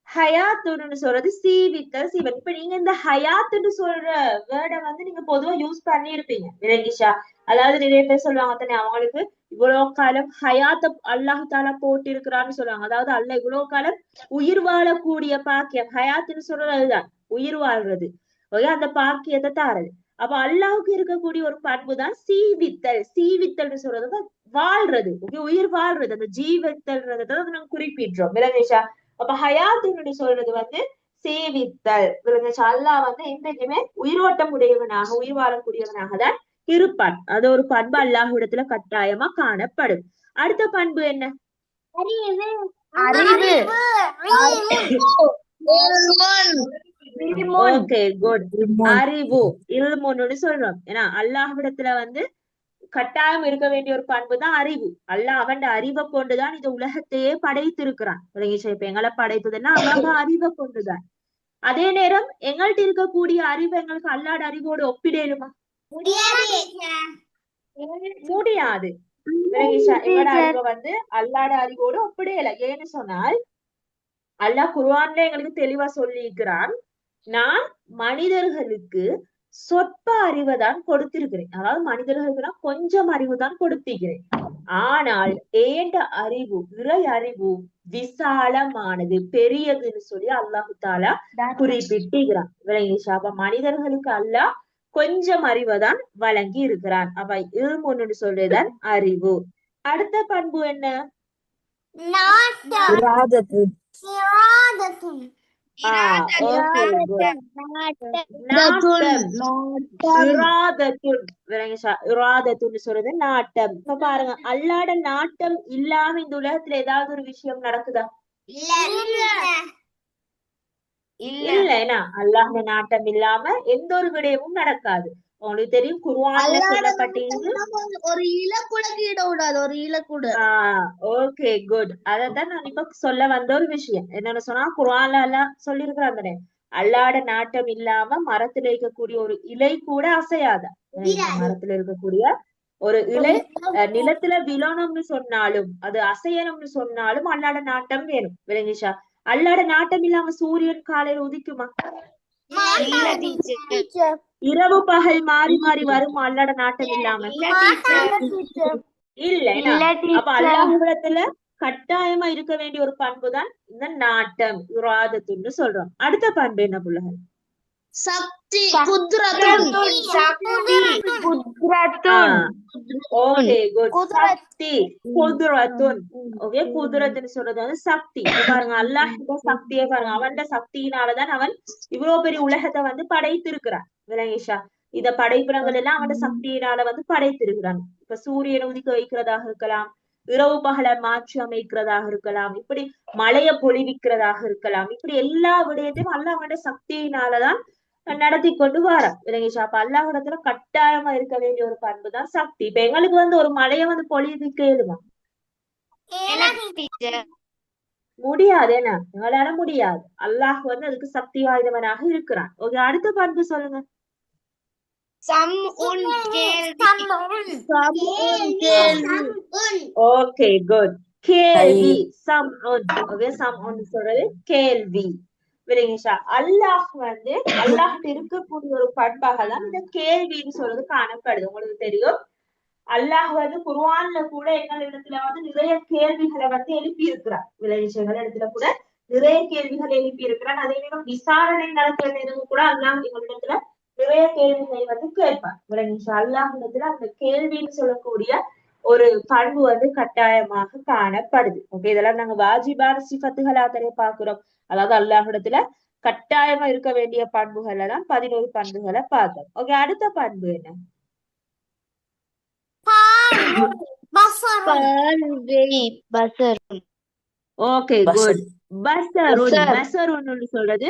ஹயாத்துன்னு சொல்றது சீவித்தல், சீவன். இப்ப நீங்க இந்த ஹயாத்துன்னு சொல்ற வேர்டை வந்து நீங்க பொதுவா யூஸ் பண்ணிருப்பீங்க. விளங்கிஷா? அதாவது நிறைய பேர் சொல்லுவாங்க தானே, அவங்களுக்கு இவ்வளவு காலம் ஹயாத்த அல்லாஹ் தாலா போட்டு இருக்கிறான்னு சொல்லுவாங்க. அதாவது அல்லாஹ் இவ்வளவு காலம் உயிர் வாழக்கூடிய பாக்கியம். ஹயாத்துன்னு சொல்றது அதுதான், உயிர் வாழ்றது. ஓகே, அந்த பாக்கியத்தை தாரது. அப்ப அல்லாஹுக்கு இருக்கக்கூடிய ஒரு பண்பு தான் சீவித்தல். சீவித்தல்னு சொல்றது வாழ்றது. ஓகே, உயிர் வாழ்றது, அந்த ஜீவித்தல்ன்றதை நாங்க குறிப்பிடுறோம். விளங்கிஷா? அப்ப ஹயாத்துன்னு சொல்றது வந்து சேவித்தல். விளங்கிச்சா? அல்லாஹ் வந்து என்றைக்குமே உயிரோட்டம் உடையவனாக உயிர் வாழக்கூடியவனாக தான் இருப்பான். அது ஒரு பண்பு அல்லாஹ்விடத்துல கட்டாயமா காணப்படும். அடுத்த பண்பு என்ன? Okay good. அறிவு, இல்முன்னு சொல்றோம். ஏன்னா அல்லாஹ்விடத்துல வந்து கட்டாயம் இருக்க வேண்டிய ஒரு பண்பு தான் அறிவு. அல்லாஹ் அவன் அறிவை கொண்டுதான் இந்த உலகத்தையே படைத்திருக்கிறான். இப்ப எங்களை படைத்ததுன்னா அவன் அறிவை கொண்டுதான். அதே நேரம் எங்கள்கிட்ட இருக்கக்கூடிய அறிவு எங்களுக்கு அல்லாட அறிவோடு ஒப்பிடலுமா? முடியாது. எங்களோட அறிவை வந்து அல்லாட அறிவோடு ஒப்பிடையல. ஏன்னு சொன்னால் அல்லாஹ் குர்ஆன்ல எங்களுக்கு தெளிவா சொல்லி இருக்கிறான், நான் மனிதர்களுக்கு சொற்ப அறிவை தான் கொடுத்திருக்கிறேன். அதாவது மனிதர்களுக்கு நான் கொஞ்சம் அறிவு தான் கொடுத்திருக்கிறேன். ஆனால் ஏண்ட அறிவு, இறை அறிவு விசாலமானது, பெரியதுன்னு சொல்லி அல்லாஹு தாலா குறிப்பிட்டுகிறான். விளங்கிச்சா? அப்ப மனிதர்களுக்கு அல்லாஹ் கொஞ்சம் அறிவை தான் வழங்கி இருக்கிறான். அவ இல்முன்னு சொல்றதுதான் அறிவு. அடுத்த பண்பு என்ன? சொல்றது நாட்டம். இப்ப பாருங்க, அல்லாட நாட்டம் இல்லாம இந்த உலகத்துல ஏதாவது ஒரு விஷயம் நடக்குதா? இல்லைன்னா அல்லாஹ்ட நாட்டம் இல்லாம எந்த ஒரு விடயமும் நடக்காது. உங்களுக்கு தெரியும் குர்ஆன்ல சொல்லப்பட்டிருக்கு. ஒரு இலக்கூட கீழ விடாது, ஒரு இலக்கூட. Okay good. அததான் நான் இப்ப சொல்ல வந்த ஒரு விஷயம். என்னன்னு சொன்னா குர்ஆன்ல எல்லாம் சொல்லி இருக்கிறாங்க, அல்லாட நாட்டம் இல்லாம மரத்துல இருக்கக்கூடிய ஒரு இலை கூட அசையாத. மரத்துல இருக்கக்கூடிய ஒரு இலை நிலத்துல விழணும்னு சொன்னாலும் அது அசையணும்னு சொன்னாலும் அல்லாட நாட்டம் வேணும். விளங்கிச்சா? அல்லாட நாட்டம் இல்லாம சூரியன் காலையில உதிக்குமா? இரவு பகல் மாறி மாறி வரும் அல்லாட நாட்டம் இல்லாம? இல்ல. அப்ப அல்லாஹ்விடத்துல கட்டாயமா இருக்க வேண்டிய ஒரு பண்பு தான் இந்த நாட்டம், இராதத்துன்னு சொல்றோம். அடுத்த பண்பு என்ன புள்ளகள்? சக்தி குத்ரத்துன் சக்தி குத்ரத்துன் ஓகே குட் சக்தி குதுரத்துன் ஓகே குதுரத்துன்னு சொல்றது வந்து சக்தி பாருங்க அல்லாஹ் சக்தியை பாருங்க அவன் சக்தியினாலதான் அவன் இவ்வளவு பெரிய உலகத்தை வந்து படைத்திருக்கிறான் விலங்கேஷா இத படைப்பினங்கள் எல்லாம் அவன் சக்தியினால வந்து படைத்திருக்கிறான் இப்ப சூரியனை உதிக்க வைக்கிறதாக இருக்கலாம் இரவு பகலை மாற்றி அமைக்கிறதாக இருக்கலாம் இப்படி மழைய பொழிவிக்கிறதாக இருக்கலாம் இப்படி எல்லா விடயத்தையும் அல்லாஹ் அவனோட சக்தியினாலதான் நடத்தி கொண்டு வரான் விலங்கேஷா அப்ப அல்லாஹ்விடத்துல கட்டாயமா இருக்க வேண்டிய ஒரு பண்பு தான் சக்தி இப்ப எங்களுக்கு வந்து ஒரு மழைய வந்து பொழிவிக்க இயலுமா முடியாது என்ன எங்களால முடியாது அல்லாஹ் வந்து அதுக்கு சக்தி வாய்ந்தவனாக இருக்கிறான் ஓகே அடுத்த பண்பு சொல்லுங்க ஓகே குட் கேள்வி ஓகே சொல்றது கேள்வி விலங்கேஷா அல்லாஹ் வந்து அல்லாஹ் இருக்கக்கூடிய ஒரு பண்பாக தான் இந்த கேள்வின்னு சொல்றது காணப்படுது உங்களுக்கு தெரியும் அல்லாஹ் வந்து குர்ஆன்ல கூட எங்களிடத்துல வந்து நிறைய கேள்விகளை வந்து எழுப்பி இருக்கிறார் விலங்கேஷங்கள் இடத்துல கூட நிறைய கேள்விகள் எழுப்பி இருக்கிறார் அதே நேரம் விசாரணை நடக்கிற நேரம் கூட அல்லாஹ் எங்களிடத்துல நிறைய கேள்விகளை வந்து கேட்பார் விலங்கேஷா அல்லாஹ் இடத்துல அந்த கேள்வின்னு சொல்லக்கூடிய ஒரு பண்பு வந்து கட்டாயமாக காணப்படுது ஓகே இதெல்லாம் நாங்க வாஜிபான சிஃபத்துகளா தரைய பாக்குறோம் அதாவது அல்லாஹ்விடத்துல கட்டாயமா இருக்க வேண்டிய பண்புகளை தான் 11 பண்புகளை பார்த்தோம் ஓகே அடுத்த பண்பு என்ன ஓகே குட் பஸருன்னு சொல்றது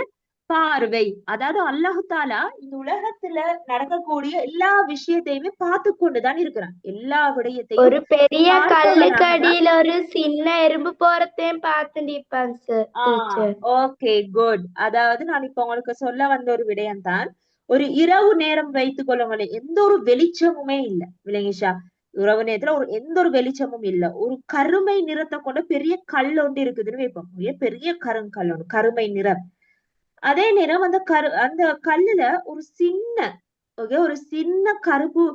பார்வை அதாவது அல்லாஹ் தாலா இந்த உலகத்துல நடக்கக்கூடிய எல்லா விஷயத்தையுமே பார்த்து கொண்டுதான் இருக்கிறான் எல்லா விடயத்தையும் ஒரு பெரிய கல்லுக்கு அடியில ஒரு சின்ன எறும்பு போறதையும் பார்த்துட்டு சார் ஓகே குட் அதாவது நான் இப்ப உங்களுக்கு சொல்ல வந்த ஒரு விடயம் தான் ஒரு இரவு நேரம் வைத்துக் கொள்ளுங்களேன் எந்த ஒரு வெளிச்சமுமே இல்ல விலங்கேஷா இரவு நேரத்துல எந்த ஒரு வெளிச்சமும் இல்ல ஒரு கருமை நிறத்தை கொண்ட பெரிய கல் ஒன்று இருக்குதுன்னு வைப்போம் பெரிய கருங்கல் ஒன்று கருமை நிறம் அதே நேரம் அந்த கல்லுல ஒரு சின்ன கருப்பு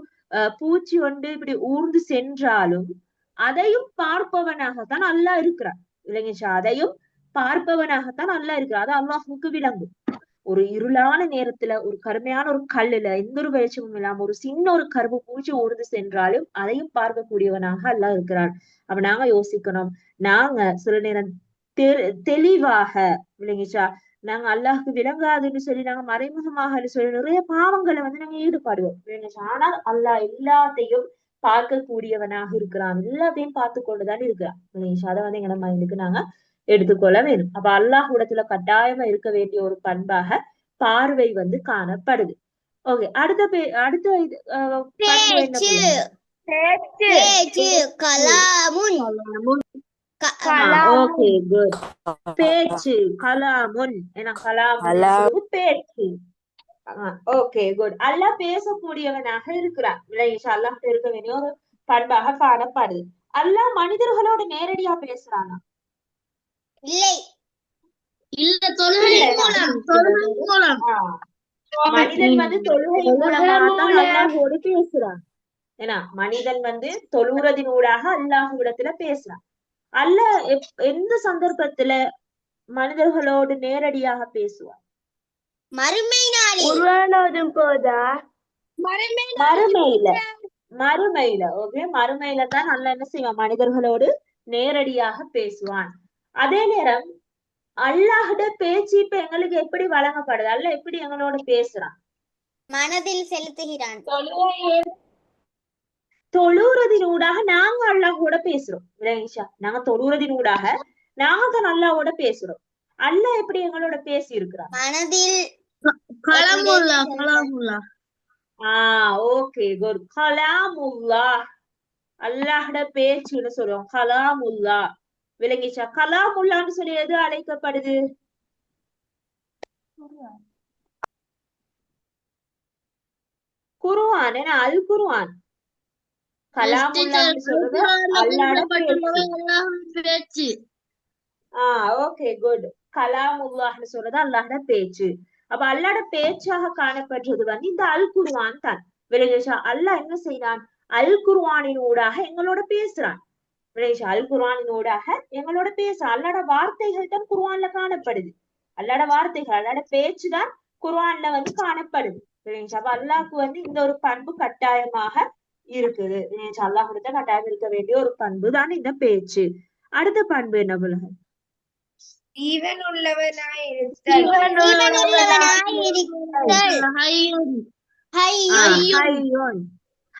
பூச்சி ஒன்று இப்படி ஊர்ந்து சென்றாலும் அதையும் பார்ப்பவனாகத்தான் அல்லாஹ் இருக்கிறான் விலங்கேஷா அதையும் பார்ப்பவனாகத்தான் அல்லாஹ் இருக்கிறான் அது அல்லாஹ்வுக்கு விளங்கும் ஒரு இருளான நேரத்துல ஒரு கருமையான ஒரு கல்லுல எந்த ஒரு வெளிச்சமும் இல்லாம ஒரு சின்ன ஒரு கருப்பு பூச்சி ஊர்ந்து சென்றாலும் அதையும் பார்க்கக்கூடியவனாக அல்லாஹ் இருக்கிறான் அப்ப நாங்க யோசிக்கணும் நாங்க சில நேரம் தெளிவாக விளங்கிச்சா நாங்க அல்லாஹ்க்கு விளங்காதுன்னு சொல்லி நாங்க மறைமுகமாக சொல்லி நிறைய பாவங்களை வந்து நாங்க ஈடுபடுவோம் விளங்கிச்சா ஆனால் அல்லாஹ் எல்லாத்தையும் பார்க்கக்கூடியவனாக இருக்கிறான் எல்லாத்தையும் பார்த்து கொண்டுதான் இருக்கிறான் விளங்கிச்சா அதை வந்து எங்க மைண்டுக்கு நாங்க எடுத்துக்கொள்ள வேணும் அப்ப அல்லாஹ்விடத்துல கட்டாயமா இருக்க வேண்டிய ஒரு பண்பாக பார்வை வந்து காணப்படுது ஓகே அடுத்த ஓகே குட் பேச்சு கலாமுன் ஏன்னா கலாமுன் பேச்சு ஓகே குட் அல்லாஹ் பேசக்கூடியவனாக இருக்கிறான் விளங்கிச்சா அல்லாஹ் இருக்க வேண்டிய ஒரு பண்பாக காணப்படுது அல்லாஹ் மனிதர்களோட நேரடியா பேசுறானா இல்ல தொழுகை மூலம் மனிதன் வந்து தொழுகை மூலமா தான் அல்லாஹ்வோடு பேசுறான் ஏன்னா மனிதன் வந்து தொழுகிறதினூடாக அல்லாஹ்விடத்துல பேசுறான் அல்லாஹ் எந்த சந்தர்ப்பத்துல மனிதர்களோடு நேரடியாக பேசுவான் மறுமையில ஓகே மறுமையில தான் அல்லாஹ் என்ன செய்வான் மனிதர்களோடு நேரடியாக பேசுவான் அதே நேரம் அல்லாஹ்ட பேச்சு இப்ப எங்களுக்கு எப்படி வழங்கப்படுது அல்லாஹ் எப்படி எங்களோட பேசுறான் மனதில் செலுத்துகிறான் தொழுறதினூடாக நாங்க அல்லாஹோட பேசுறோம் விளங்கிச்சா நாங்க தொழுறதினூடாக நாங்க தான் அல்லாஹோட பேசுறோம் அல்லாஹ் எப்படி எங்களோட பேசி இருக்கிறான் மனதில் ஓகே குட் கலாமுல்லாஹ் அல்லாஹ்ட பேச்சுன்னு சொல்லுவோம் கலாமுல்லாஹ் விளங்கிச்சா கலாமுல்லான்னு சொல்லி எது அழைக்கப்படுது குர்ஆன் ஏன்னா அல் குர்ஆன் கலாமுல்லான்னு சொல்றது அல்லாஹ்ட பேச்சு ஓகே குட் கலாமுல்லாஹ்னு சொல்றது அல்லாஹ்ட பேச்சு அப்ப அல்லாஹ்ட பேச்சாக காணப்படுறது வந்து இந்த அல் குர்ஆன் தான் விளங்கிச்சா அல்லாஹ் என்ன செய்யறான் அல் குர்ஆனின் ஊடாக எங்களோட பேசுறான் அல் குர்ஆனினூடாக எங்களோட பேச அல்லாஹ்ட வார்த்தைகள் தான் குர்ஆன்ல காணப்படுது அல்லாஹ்ட வார்த்தைகள் அல்லாஹ்ட பேச்சுதான் குர்ஆன்ல வந்து காணப்படுது. அப்ப அல்லாஹ்க்கு வந்து இந்த ஒரு பண்பு கட்டாயமாக இருக்குது. அல்லாஹ் கொடுத்த கட்டாயம் இருக்க வேண்டிய ஒரு பண்பு தான் இந்த பேச்சு. அடுத்த பண்பு என்ன புலகன்? ஜீவன் உள்ளவனாய் இருத்தல்.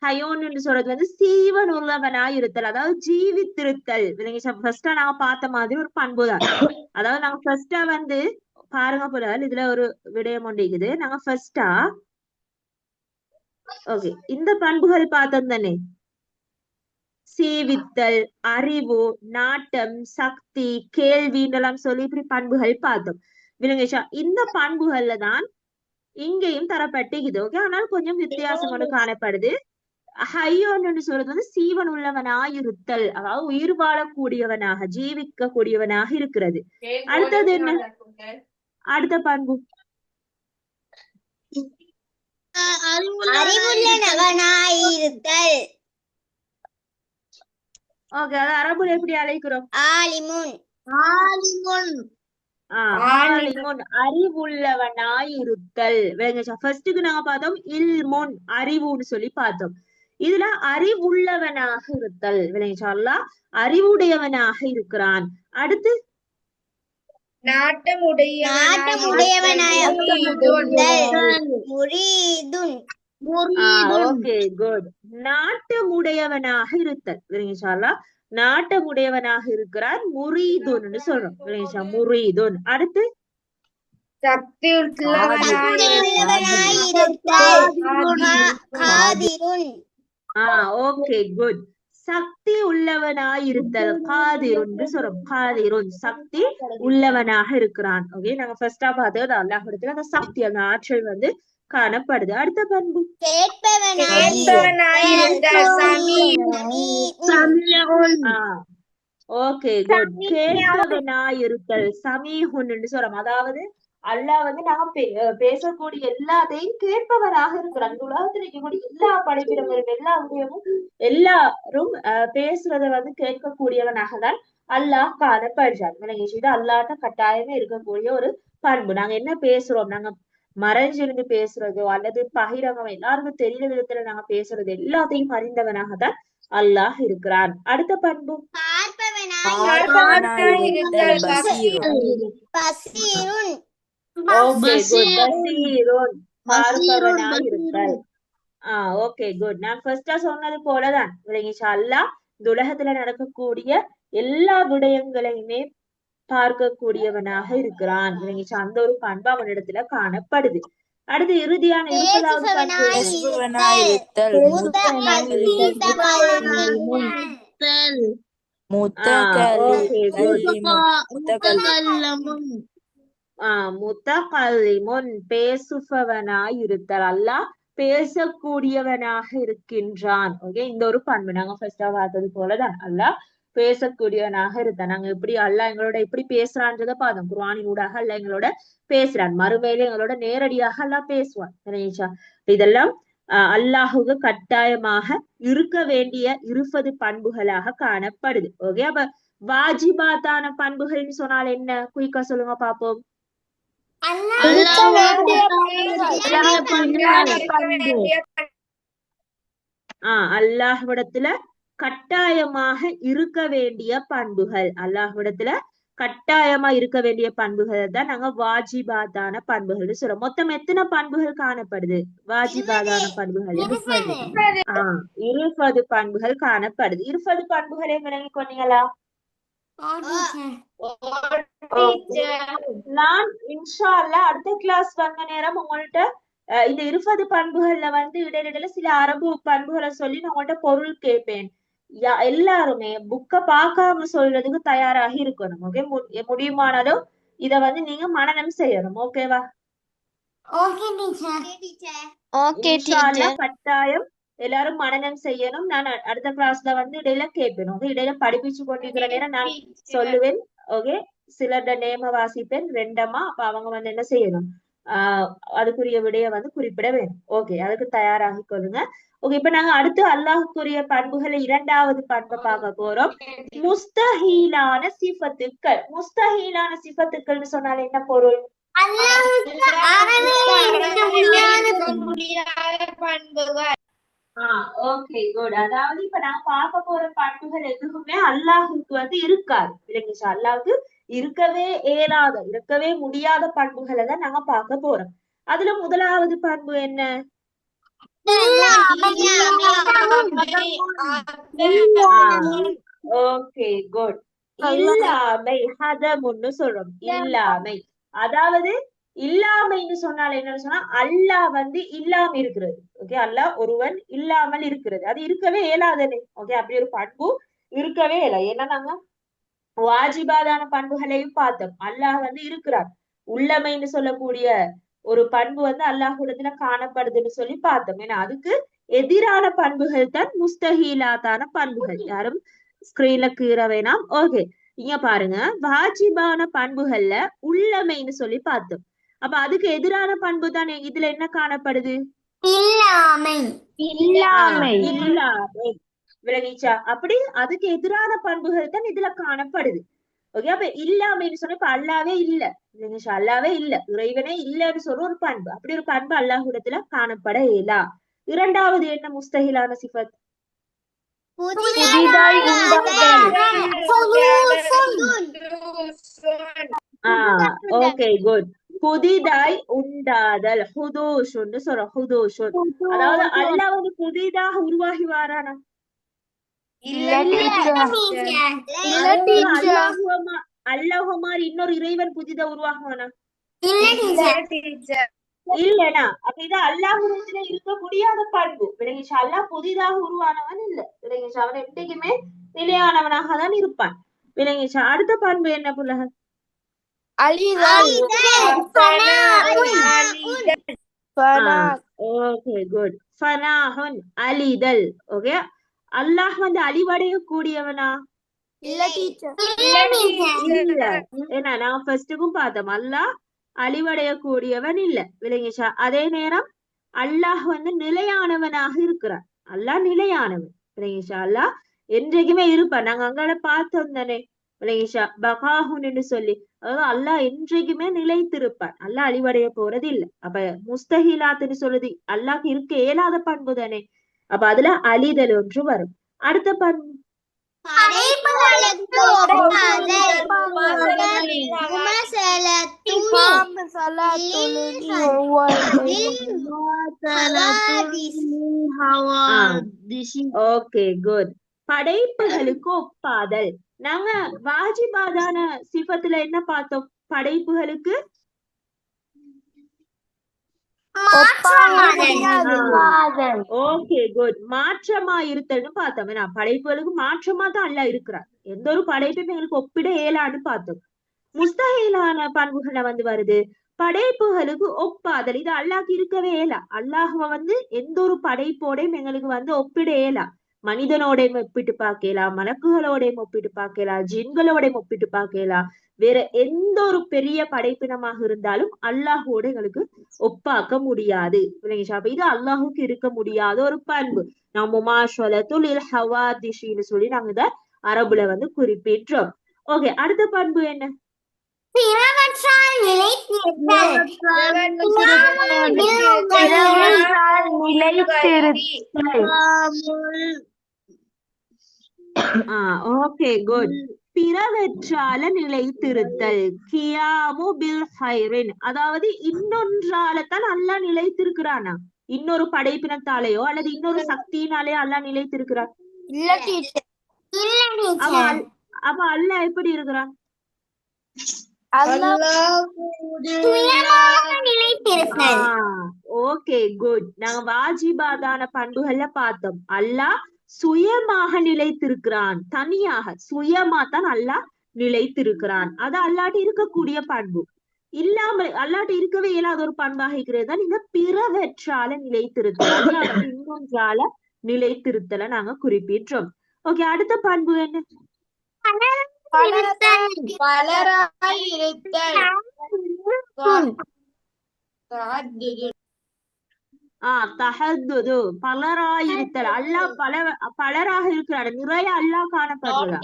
ஹயோன் என்று சொல்றது வந்து சீவன் உள்ளவனாய் இருத்தல், அதாவது ஜீவித்திருத்தல். ஃபர்ஸ்டா நாங்க பார்த்த மாதிரி ஒரு பண்பு தான். அதாவது நாங்க ஃபர்ஸ்டா வந்து பாருங்க போல இதுல ஒரு விடயம் ஒன்று இருக்குது. நாங்க ஃபர்ஸ்டா ஓகே இந்த பண்புகள் பார்த்தோம் தானே, சீவித்தல், அறிவு, நாட்டம், சக்தி, கேள்வின்றெல்லாம் சொல்லி இப்படி பண்புகள் பார்த்தோம். விளங்குச்சா? இந்த பண்புகள்ல தான் இங்கேயும் தரப்பட்டிருக்குது. ஓகே, ஆனால் கொஞ்சம் வித்தியாசம் ஒன்று காணப்படுது. ஹையோன்னு சொல்றது வந்து சீவன் உள்ளவனாயிருத்தல், அதாவது உயிர் வாழக்கூடியவனாக ஜீவிக்க கூடியவனாக இருக்கிறது. அடுத்தது என்ன? அடுத்த பண்பு அறிவுள்ளவனாயிருத்தல். ஓகே, அது அரபுல எப்படி அழைக்கிறோம்? ஆலிமுன். அறிவுள்ளவனாயிருத்தல். விளங்குச்சா? ஃபர்ஸ்டுக்கு நாங்க பார்த்தோம் இல்முன், அறிவுன்னு சொல்லி பார்த்தோம். இதுல அறிவுள்ளவனாக இருத்தல். விளங்குச்சா? அல்லாஹ் அறிவுடையவனாக இருக்கிறான். அடுத்து ஓகே குட், நாட்டமுடையவனாக இருத்தல். விளங்குச்சா? அல்லாஹ் நாட்டமுடையவனாக இருக்கிறார். முரீதுன்னு சொல்றோம். விளங்குச்சா? முரீதுன். அடுத்து சக்தி ஓகே குட், சக்தி உள்ளவனாயிருத்தல். காதிருன்னு சொல்றோம். காதிருன், சக்தி உள்ளவனாக இருக்கிறான். ஓகே, நாங்க ஃபர்ஸ்டா பார்த்தது அல்லாஹ் இடத்துல அந்த சக்தி, அந்த ஆற்றல் வந்து காணப்படுது. அடுத்த பண்பு ஓகே குட், கேட்பவனாயிருத்தல். சமீஹுன்னு சொல்றோம். அதாவது அல்லாஹ் வந்து நாங்க பேசக்கூடிய எல்லாத்தையும் கேட்பவராக இருக்கிறார். இந்த உலகத்துல இருக்கக்கூடிய எல்லா படைப்பிடங்களும் எல்லா விடயமும் எல்லாரும் பேசுறத வந்து கேட்கக்கூடியவனாக தான் அல்லாஹ் காணப்படுறார். இது அல்லாஹ்ட்ட கட்டாயமே இருக்கக்கூடிய ஒரு பண்பு. நாங்க என்ன பேசுறோம், நாங்க மறைஞ்சிருந்து பேசுறதோ அல்லது பகிரங்கம் எல்லாருக்கும் தெரிந்த விதத்துல நாங்க பேசுறது எல்லாத்தையும் அறிந்தவனாக தான் அல்லாஹ் இருக்கிறான். அடுத்த பண்பு ஓகே குட், நான் ஃபர்ஸ்டா சொன்னது போலதான். அல்லாஹ் இந்த உலகத்துல நடக்கக்கூடிய எல்லா விடயங்களையுமே பார்க்கக்கூடியவனாக இருக்கிறான். அந்த ஒரு பண்பு அவனிடத்துல காணப்படுது. அடுத்து இறுதியான 20வது முத்தகல்லிமுன், பேசுபவனாய் இருத்தல். அல்லாஹ் பேசக்கூடியவனாக இருக்கின்றான். ஓகே, இந்த ஒரு பண்பு நாங்க ஃபர்ஸ்டா பார்த்தது போலதான். அல்லாஹ் பேசக்கூடியவனாக இருந்தான். நாங்க எப்படி அல்லாஹ் எங்களோட எப்படி பேசுறான்றத பார்த்தோம். குர்ஆனின் ஊடாக அல்லாஹ் எங்களோட பேசுறான். மறுமையில எங்களோட நேரடியாக அல்லாஹ் பேசுவான். இதெல்லாம் அல்லாஹுக்கு கட்டாயமாக இருக்க வேண்டிய 20 பண்புகளாக காணப்படுது. ஓகே, அப்ப வாஜிபாத்தான பண்புகள்னு சொன்னால் என்ன? குயிக்கா சொல்லுங்க பாப்போம். அல்லாஹ்விடத்துல கட்டாயமாக இருக்க வேண்டிய பண்புகள், அல்லாஹ்விடத்துல கட்டாயமா இருக்க வேண்டிய பண்புகள் தான் நாங்க வாஜிபாத்தான பண்புகள் சொல்றோம். மொத்தம் எத்தனை பண்புகள் காணப்படுது? வாஜிபாத்தான பண்புகள் 20 பண்புகள் காணப்படுது. 20 பண்புகளை விளங்கி கொண்டீங்களா? நான் இன்ஷா அல்லாஹ் அடுத்த கிளாஸ் வந்த நேரம் உங்கள்ட்ட இந்த 20 பண்புகள்ல வந்து இடையில சில அரபு பண்புகளை சொல்லி நான் உங்கள்ட்ட பொருள் கேட்பேன். எல்லாருமே புக்க பார்க்காம சொல்றதுக்கு தயாராகி இருக்கணும். ஓகே, முடியுமானதும் இத வந்து நீங்க மனனம் செய்யணும். ஓகேவா? கட்டாயம் எல்லாரும் மனனம் செய்யணும். நான் அடுத்த கிளாஸ்ல வந்து இடையில கேட்பேன். ஓகே, இடையில படிப்பிச்சு கொண்டிருக்கிற நேரம் நான் சொல்லுவேன். ஓகே, சிலருட நேம வாசிப்பேன் ரெண்டமா. அப்ப அவங்க வந்து என்ன செய்யணும், அதுக்குரிய விடைய வந்து குறிப்பிட வேணும். ஓகே, அதுக்கு தயாராகி கொள்ளுங்க. ஓகே, இப்ப நாங்க அடுத்து அல்லாஹுக்குரிய பண்புகளை 2வது பண்பை பார்க்க போறோம். முஸ்தஹீலான சிஃபத்துக்கள். முஸ்தஹீலான சிஃபத்துக்கள்னு சொன்னால் என்ன பொருள்? அல்லாஹ்வுக்கு அறவே இருக்க முடியாத பண்புகள். Okay good. அதாவது இப்ப நான் பார்க்க போற பண்புகள் எதுவுமே அல்லாஹுக்கு வந்து இருக்காது. விளங்குச்சா? அல்லாஹ்வுக்கு இருக்கவே முடியாத பண்புகளை தான் நாங்க பார்க்க போறோம். அதுல முதலாவது பண்பு என்ன? Okay good. இல்லாமை, ஹதமுன்னு சொல்றோம். இல்லாமை, அதாவது இல்லாமைன்னு சொன்னால் என்னன்னு சொன்னா அல்லாஹ் வந்து இல்லாம இருக்கிறது. ஓகே, அல்லாஹ் ஒருவன் இல்லாமல் இருக்கிறது. அது இருக்கவே இயலாதனே. ஓகே, அப்படி ஒரு பண்பு இருக்கவே இல்லை. ஏன்னா நாங்க வாஜிபாதான பண்புகளையும் பார்த்தோம். அல்லாஹ் வந்து இருக்கிறார். உள்ளமைன்னு சொல்லக்கூடிய ஒரு பண்பு வந்து அல்லாஹ்விடத்துல காணப்படுதுன்னு சொல்லி பார்த்தோம். ஏன்னா அதுக்கு எதிரான பண்புகள் தான் முஸ்தஹீலாத்தான பண்புகள். யாரும் ஸ்கிரீன்ல கீற வேணாம். ஓகே, இங்க பாருங்க, வாஜிபான பண்புகள்ல உள்ளமைன்னு சொல்லி பார்த்தோம். அப்ப அதுக்கு எதிரான பண்பு தான் இதுல என்ன காணப்படுது? இல்லாமை. இல்லாமை. விளங்கிச்சா? அப்படி அதுக்கு எதிரான பண்புகள் தான் இதுல காணப்படுது. ஓகே, அப்ப இல்லாமைன்னு சொன்னா இப்ப அல்லாவே இல்ல. விளங்கிச்சா? அல்லாவே இல்ல, இறைவனே இல்லன்னு சொல்ற ஒரு பண்பு. அப்படி ஒரு பண்பு அல்லாஹ்விடத்துல காணப்பட இயலா. இரண்டாவது என்ன முஸ்தஹிலான சிஃபத்? புதிதாய் ஓகே குட். புதிதாய் உண்டாதல், ஹுதூஷுன்னு சொல்றோம். ஹுதூஷுன், அதாவது அல்லாஹ் வந்து புதிதாக உருவாகி வாரானா? அல்லாஹ் மாதிரி இன்னொரு இறைவன் புதிதா உருவாகுவானா? இல்லனா? அப்ப இது அல்லாஹ்விடத்துல இருக்க முடியாத பண்பு. விளங்கிச்சா? அல்லாஹ் புதிதாக உருவானவன் இல்ல. விளங்கிச்சா? அவன் என்றைக்குமே நிலையானவனாக தான் இருப்பான். விளங்கிச்சா? அடுத்த பண்பு என்ன புலக? Okay good. ஃபனாஹுன், அழிதல். ஓகே, அல்லாஹ் வந்து அழிவடைய கூடியவனா? இல்ல. ஏன்னா நான் ஃபர்ஸ்டுக்கும் பார்த்தோம், அல்லாஹ் அழிவடைய கூடியவன் இல்ல. விளங்கிச்சா? அதே நேரம் அல்லாஹ் வந்து நிலையானவனாக இருக்கிறான். அல்லாஹ் நிலையானவன். விளங்கிச்சா? அல்லாஹ் என்றைக்குமே இருப்பான். நாங்க அங்கால பார்த்தோம் தானே? விளங்கிச்சா? பகாஹுன்னு சொல்லி, அதாவது அல்லாஹ் என்றைக்குமே நிலைத்திருப்பான். அல்லாஹ் அழிவடைய போறது இல்ல. அப்ப முஸ்தஹிலாத்துன்னு சொல்லுது அல்லாஹ் இருக்க இயலாத பண்பு தானே. அப்ப அதுல அழிதல் ஒன்று வரும். அடுத்த பண்பு ஓகே குட். படைப்புகளுக்கு ஒப்பாதல். நாங்க வாஜிபாதான சிஃபத்துல என்ன பார்த்தோம்? படைப்புகளுக்கு ஓகே குட், மாற்றமா இருத்தல்னு பார்த்தோம். ஏன்னா படைப்புகளுக்கு மாற்றமா தான் அல்லாஹ் இருக்கிறார். எந்த ஒரு படைப்பும் எங்களுக்கு ஒப்பிட இயலான்னு பார்த்தோம். முஸ்தஹீலான பண்புகளை வந்து வருது படைப்புகளுக்கு ஒப்பாதல். இது அல்லாஹ்க்கு இருக்கவே இயலா. அல்லாஹ்வ வந்து எந்த ஒரு படைப்போடையும் எங்களுக்கு வந்து ஒப்பிட இயலா. மனிதனோடையும் ஒப்பிட்டு பார்க்கலாம், மலக்குகளோடையும் ஒப்பிட்டு பார்க்கலாம், ஜின்களோடையும் ஒப்பிட்டு பார்க்கலாம். வேற எந்த ஒரு பெரிய படைப்பினமாக இருந்தாலும் அல்லாஹோட எங்களுக்கு ஒப்பாக்க முடியாது. அப்ப இது அல்லாஹுக்கு இருக்க முடியாத ஒரு பண்பு. நான் முமாஷலத்துல் ஹவாதிஷின்னு சொல்லி நாங்க இத அரபுல வந்து குறிப்பிட்டோம். ஓகே, அடுத்த பண்பு என்ன? Okay good. பிறவற்றால நிலைத்திருத்தல், கியாமு பில் ஹைரின், அதாவது இன்னொன்றால தான் அல்லாஹ் நிலைத்திருக்கிறானா? இன்னொரு படைப்பினத்தாலேயோ அல்லது இன்னொரு சக்தியினாலேயோ அல்லாஹ் நிலைத்திருக்கிறான்? அப்ப அல்லாஹ் எப்படி இருக்கிறான்? Okay good. நாங்க வாஜிபாதான பண்புகள்ல பார்த்தோம். அல்லாஹ் சுயமாக நிலைத்திருக்கிறான். தனியாக சுயமா தான் அல்லாஹ் நிலைத்திருக்கிறான். அது அல்லாட்டி இருக்கக்கூடிய பண்பு. இல்லாமல் அல்லாட்டி இருக்கவே இயலாத ஒரு பண்பாக இருக்கிறது தான் இந்த பிறவற்றால நிலைத்திருத்தல். அல்லாஹ் வந்து இன்னொன்றால நிலைத்திருத்தல நாங்க குறிப்பிட்டோம். ஓகே, அடுத்த பண்பு என்ன? தஹத்துது பலராயிருத்தல். அல்லாஹ் பலராக இருக்கிறார். நிறைய அல்லாஹ் காணப்படுறதா?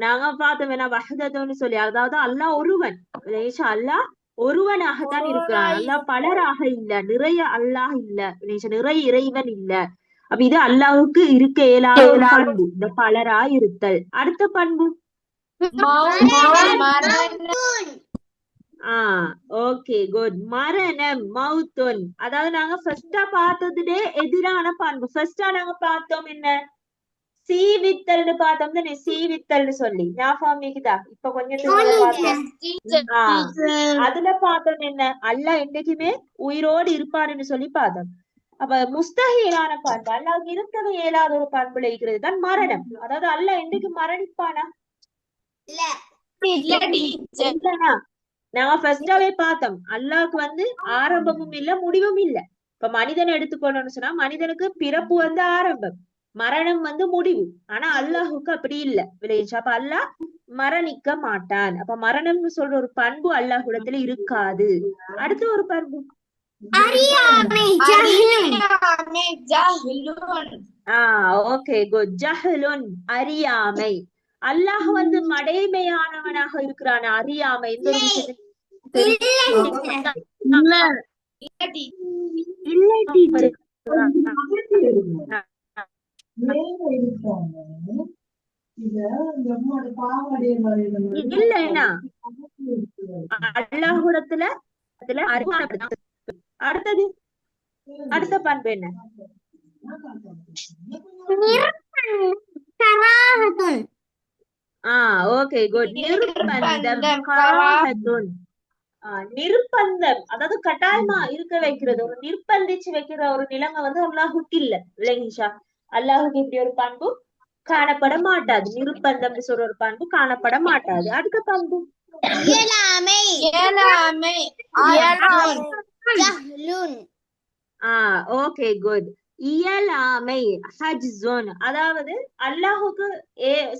நாங்க பார்த்தோம் என்ன வஹதத்துன்னு சொல்லி, அதாவது அல்லாஹ் ஒருவன். அல்லாஹ் ஒருவனாகத்தான் இருக்கிறான். அல்லாஹ் பலராக இல்ல, நிறைய அல்லாஹ் இல்ல, நிறைய இறைவன் இல்ல. அப்ப இது அல்லாஹுக்கு இருக்க இயலாத ஒரு பண்பு, இந்த பலரா இருத்தல். அடுத்த பண்பு ஓகே குட். மரணம் மௌத்துன், அதாவது நாங்க ஃபர்ஸ்டா பார்த்ததுலே எதிரான பண்பு. ஃபர்ஸ்டா நாங்க பார்த்தோம் என்ன, சீவித்தல்னு பார்த்தோம் தானே, சீவித்தல்னு சொல்லி ஞாபகம் இருக்குதா? இப்ப கொஞ்சம் அதுல பார்த்தோம் என்ன, அல்லாஹ் என்னைக்குமே உயிரோடு இருப்பாருன்னு சொல்லி பார்த்தோம். அப்ப முஸ்தஹீலான பண்பு, அல்லாஹ் இருக்கவே இயலாத ஒரு பண்புல இருக்கிறது தான் மரணம். அதாவது அல்லாஹ் என்னைக்கு மரணிப்பானா? இல்லனா நாங்க ஃபர்ஸ்டாவே பார்த்தோம், அல்லாஹ்க்கு ஆரம்பமும் இல்ல முடிவும் இல்ல. இப்ப மனிதனை எடுத்துக்கொள்ளணும்னு சொன்னா, மனிதனுக்கு பிறப்பு ஆரம்பம், மரணம் முடிவு. ஆனா அல்லாஹுக்கு அப்படி இல்ல விளையாச்சு. அப்ப அல்லாஹ் மரணிக்க மாட்டான். அப்ப மரணம்னு சொல்ற ஒரு பண்பு அல்லாஹ்விடத்துல இருக்காது. அடுத்த ஒரு பண்பு ஓகே குட். ஜஹலுன் அறியாமை. அல்லாஹ் மடைமையானவனாக இருக்கிறான். அறியாமை எந்த ஒரு விஷயத்தையும் இல்லைன்னா அல்லாஹ்விடத்துல அடுத்தது அடுத்த பண்பு என்ன? Okay good. நிர்பந்தம் கராஹத்துன். நிர்பந்தம் அதாவது கட்டாயமா இருக்க வைக்கிறது, ஒரு நிர்பந்திச்சு வைக்கிற ஒரு நிலைமை அல்லாஹுக்கு இல்ல. விளங்கிச்சா? அல்லாஹுக்கு இப்படி ஒரு பண்பு காணப்பட மாட்டாது. நிர்பந்தம் சொல்ற ஒரு பண்பு காணப்பட மாட்டாது. அடுத்த பண்பு ஓகே குட். இயலாமை ஹஜ்ஸுன், அதாவது அல்லாஹுக்கு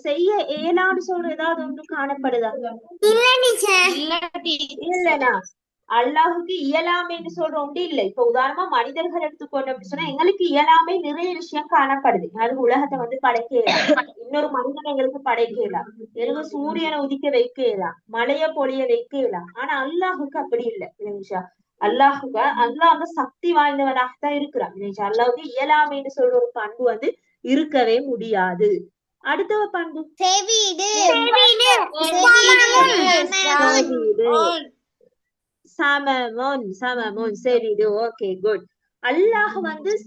செய்ய இயலான்னு சொல்ற ஏதாவது ஒன்று காணப்படுதா? இல்லனா அல்லாஹுக்கு இயலாமைன்னு சொல்ற ஒன்று இல்லை. இப்ப உதாரணமா மனிதர்கள் எடுத்துக்கொண்டு அப்படி சொன்னா, எங்களுக்கு இயலாமை நிறைய விஷயம் காணப்படுது. எங்களுக்கு உலகத்தை படைக்கலாம், இன்னொரு மனிதனை எங்களுக்கு படைக்கலாம், எங்களுக்கு சூரியனை உதிக்க வைக்கலாம், மழைய பொழிய வைக்கலாம். ஆனா அல்லாஹுக்கு அப்படி இல்லை. இல்லைங்களா? அல்லாஹுக்கு அல்லாஹ் சக்தி வாய்ந்தவனாகத்தான் இருக்கிறான். அல்லாஹுக்கு இயலாமைன்னு சொல்ற ஒரு பண்பு இருக்கவே முடியாது. அடுத்த பண்பு சமமுன். சமமுன் செவிடு. Okay good. அல்லாஹ்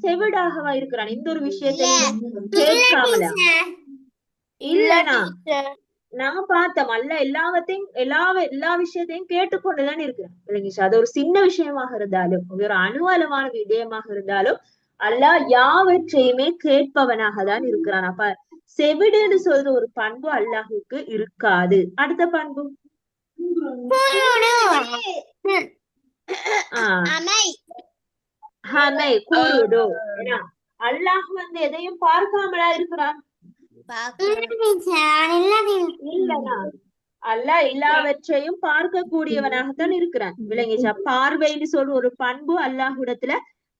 செவிடாகவா இருக்கிறான்? இந்த ஒரு விஷயத்தையும் கேட்காமல இல்லனா நாங்க பார்த்தோம், அல்லாஹ் எல்லா விஷயத்தையும் கேட்டுக்கொண்டுதான் இருக்கிறான். இல்லைங்க? அது ஒரு சின்ன விஷயமாக இருந்தாலும், ஒரு அணுவலமான விடயமாக இருந்தாலும் அல்லாஹ் யாவற்றையுமே கேட்பவனாக தான் இருக்கிறான். அப்ப செவிடுன்னு சொல்ற ஒரு பண்பு அல்லாஹுக்கு இருக்காது. அடுத்த பண்பு அல்லாஹ் எதையும் பார்க்காமலா இருக்கிறான்? இல்லனா அல்லாஹ் எல்லாவற்றையும் பார்க்கக்கூடியவனாகத்தான் இருக்கிறான். விளங்கிச்சா? பார்வைன்னு சொல்ற ஒரு பண்பு அல்லாஹ்விடத்துல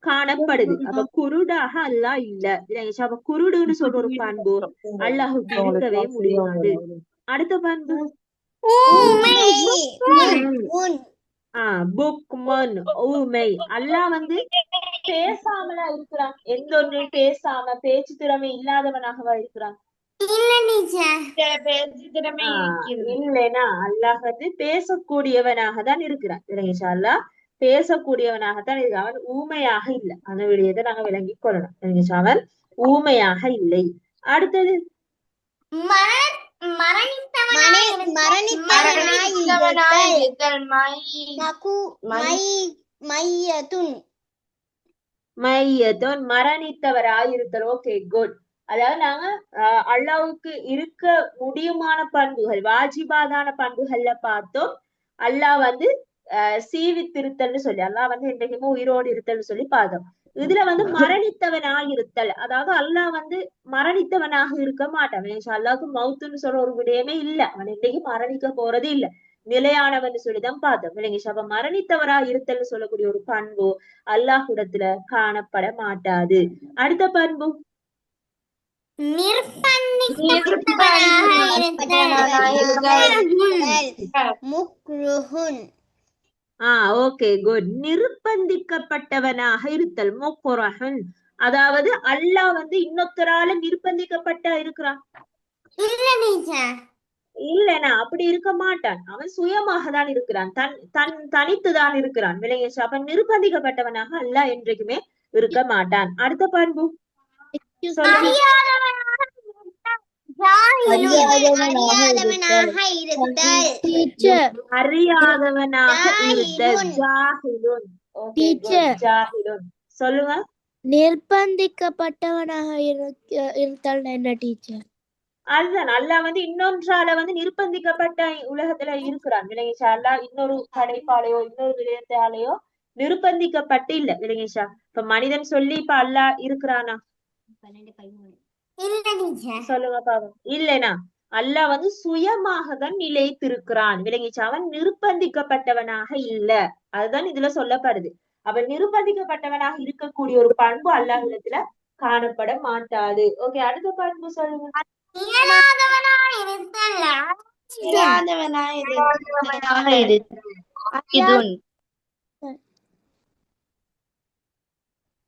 காணப்படுது. அப்ப குருடாக அல்லாஹ் இல்ல. விளங்கிச்சா? அப்ப குருடுன்னு சொல்ற ஒரு பண்பு அல்லாஹுக்கு இருக்கவே முடியாது. அடுத்த பண்பு புக்மன் ஊமை. அல்லாஹ் பேசாமலா இருக்கிறான்? எந்த ஒன்றையும் பேசாம பேச்சு திறமை இல்லாதவனாகவா இருக்கிறான்? இல்லைனா அல்லாஹ் பேசக்கூடியவனாக தான் இருக்கிறான். அல்லாஹ் பேசக்கூடியவனாகத்தான் இருக்கிறான். அவன் ஊமையாக இல்லை. அந்த விடயத்தை நாங்க விளங்கி கொள்ளணும். அவன் ஊமையாக இல்லை. அடுத்தது மையத்துன் மரணித்தவராயிருத்தல். Okay good. அதாவது நாங்க அல்லாஹ்வுக்கு இருக்க முடியுமான பண்புகள், வாஜிபாதான பண்புகள்ல பார்த்தோம். அல்லாஹ் சீவித்திருத்தல்னு சொல்லி, அல்லாஹ் என்றைக்குமே உயிரோடு இருத்தல்னு சொல்லி பார்த்தோம். இதுல மரணித்தவனாக இருத்தல், அதாவது அல்லாஹ் மரணித்தவனாக இருக்க மாட்டான். அல்லாஹ்க்கு மௌத்துன்னு சொல்ற ஒரு விடயமே இல்ல. அவன் என்றைக்கும் மரணிக்க போறது இல்ல. நிலையானவன் சொல்லிதான் பார்த்தோம் விளங்கிச்சு. அப்ப மரணித்தவரா இருத்தல் சொல்லக்கூடிய ஒரு பண்பு அல்லாஹ்விடத்துல காணப்பட மாட்டாது. அடுத்த பண்பு ஓகே குட். நிர்பந்திக்கப்பட்டவனாக இருத்தல் முக்ரஹன், அதாவது அல்லாஹ் இன்னொருத்தரால நிர்பந்திக்கப்பட்ட இருக்கிறான் இல்லனா அப்படி இருக்க மாட்டான். அவன் சுயமாக தான் இருக்கிறான், தனித்துதான் இருக்கிறான் விளங்கிச்சு. அப்ப நிர்பந்திக்கப்பட்டவனாக அல்லாஹ் என்றைக்குமே இருக்க மாட்டான். அடுத்த பண்பு அறியாதவனாக இருத்தல் ஜாஹிலுன். சொல்லுங்க. நிர்பந்திக்கப்பட்டவனாக இருத்தல் என்ன டீச்சர்? அதுதான் அல்லாஹ் இன்னொன்றால நிர்பந்திக்கப்பட்ட உலகத்துல இருக்கிறான் விளங்கிச்சா. அல்லாஹ் இன்னொரு படைப்பாலையோ இன்னொரு விடயத்தாலேயோ நிர்பந்திக்கப்பட்டு இல்ல விளங்கிச்சா. இப்ப மனிதன் சொல்லி இப்ப அல்லாஹ் இருக்கிறானா? சொல்லுங்க பாவம். இல்லனா அல்லாஹ் சுயமாக தான் நிலைத்திருக்கிறான் விளங்கிச்சா. அவன் நிர்பந்திக்கப்பட்டவனாக இல்ல, அதுதான் இதுல சொல்லப்படுது. அவன் நிர்பந்திக்கப்பட்டவனாக இருக்கக்கூடிய ஒரு பண்பு அல்லாஹ்விடத்துல காணப்பட மாட்டாது. ஓகே, அடுத்த பண்பு சொல்லுங்க.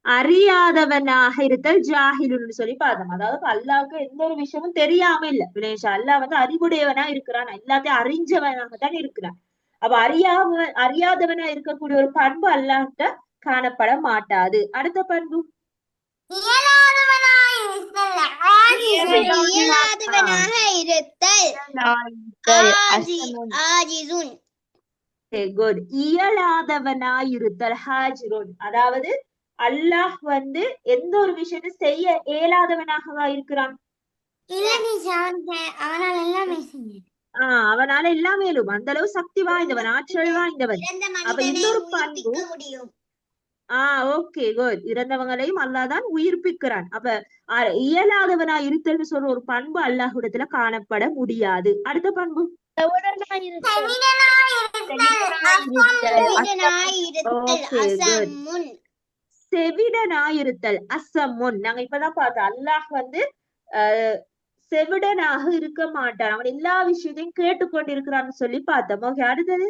அறியாதவனாக இருத்தல் ஜாஹிலுன்னு சொல்லி பார்த்தோம். அதாவது அல்லாஹ்க்கு எந்த ஒரு விஷயமும் தெரியாம இல்ல வினேஷா. அல்லாஹ் அறிவுடையவனா இருக்கிறான், எல்லாத்தையும் அறிஞ்சவனாக தான் இருக்கிறான். அப்ப அறியாதவனா இருக்கக்கூடிய ஒரு பண்பு அல்லாஹ்கிட்ட காணப்பட மாட்டாது. அடுத்த பண்பு இயலாதவனாயிருத்தல் ஹாஜிருன், அதாவது அல்லாஹ் எந்த ஒரு விஷயத்தை செய்ய இயலாதவனாகவா இருக்கிறான்? அவனால எல்லாமே அந்த அளவு சக்தி வாய்ந்தவன், ஆற்றல் வாய்ந்தவன். அப்ப இன்னொரு பண்பு ஓகே குட், இறந்தவங்களையும் அல்லாஹ் தான் உயிர்ப்பிக்கிறான். அப்ப இயலாதவனா இருத்தல்னு சொல்ற ஒரு பண்பு அல்லாஹ்விடத்துல காணப்பட முடியாது. அடுத்த பண்பு செவிடனாயிருத்தல் அசமுன். நாங்க இப்பதான் பார்த்தோம் அல்லாஹ் செவிடனாக இருக்க மாட்டான், அவன் எல்லா விஷயத்தையும் கேட்டுக்கொண்டு இருக்கிறான்னு சொல்லி பார்த்தோம். ஓகே, அடுத்தது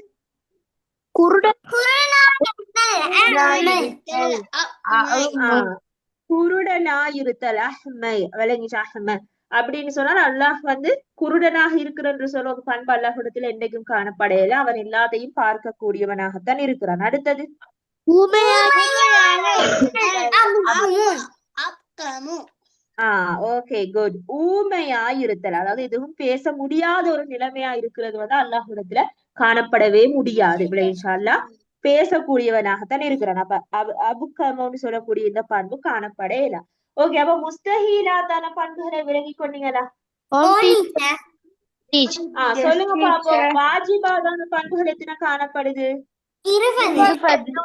குருடனாயிருத்தல் அஹ்மை விளங்கிச்சு. அஹ்மை அப்படின்னு சொன்னால் அல்லாஹ் குருடனாக இருக்கிறன்னு சொல்ற ஒரு பண்பு அல்லாஹ்விடத்துல என்னைக்கும் காணப்படையில, அவன் எல்லாத்தையும் பார்க்க கூடியவனாகத்தான் இருக்கிறான். அடுத்தது ஓகே குட். ஊமையாயிருத்தல், அதாவது எதுவும் பேச முடியாத ஒரு நிலைமையா இருக்கிறது அல்லாஹ்விடத்துல காணப்படவே முடியாது விளையாஷா. அல்லாஹ் பேசக்கூடியவனாகத்தான் இருக்கிறான். அப்ப அபுக்கமோன்னு சொல்லக்கூடிய இந்த பண்பு காணப்படையில. ஓகே, அப்ப முஸ்தஹீலாத்தான பண்புகளை விளங்கி கொண்டீங்களா? சொல்லுங்க பாப்போம். வாஜிபாதான பண்புகள் எத்தனை காணப்படுது? பண்புகள்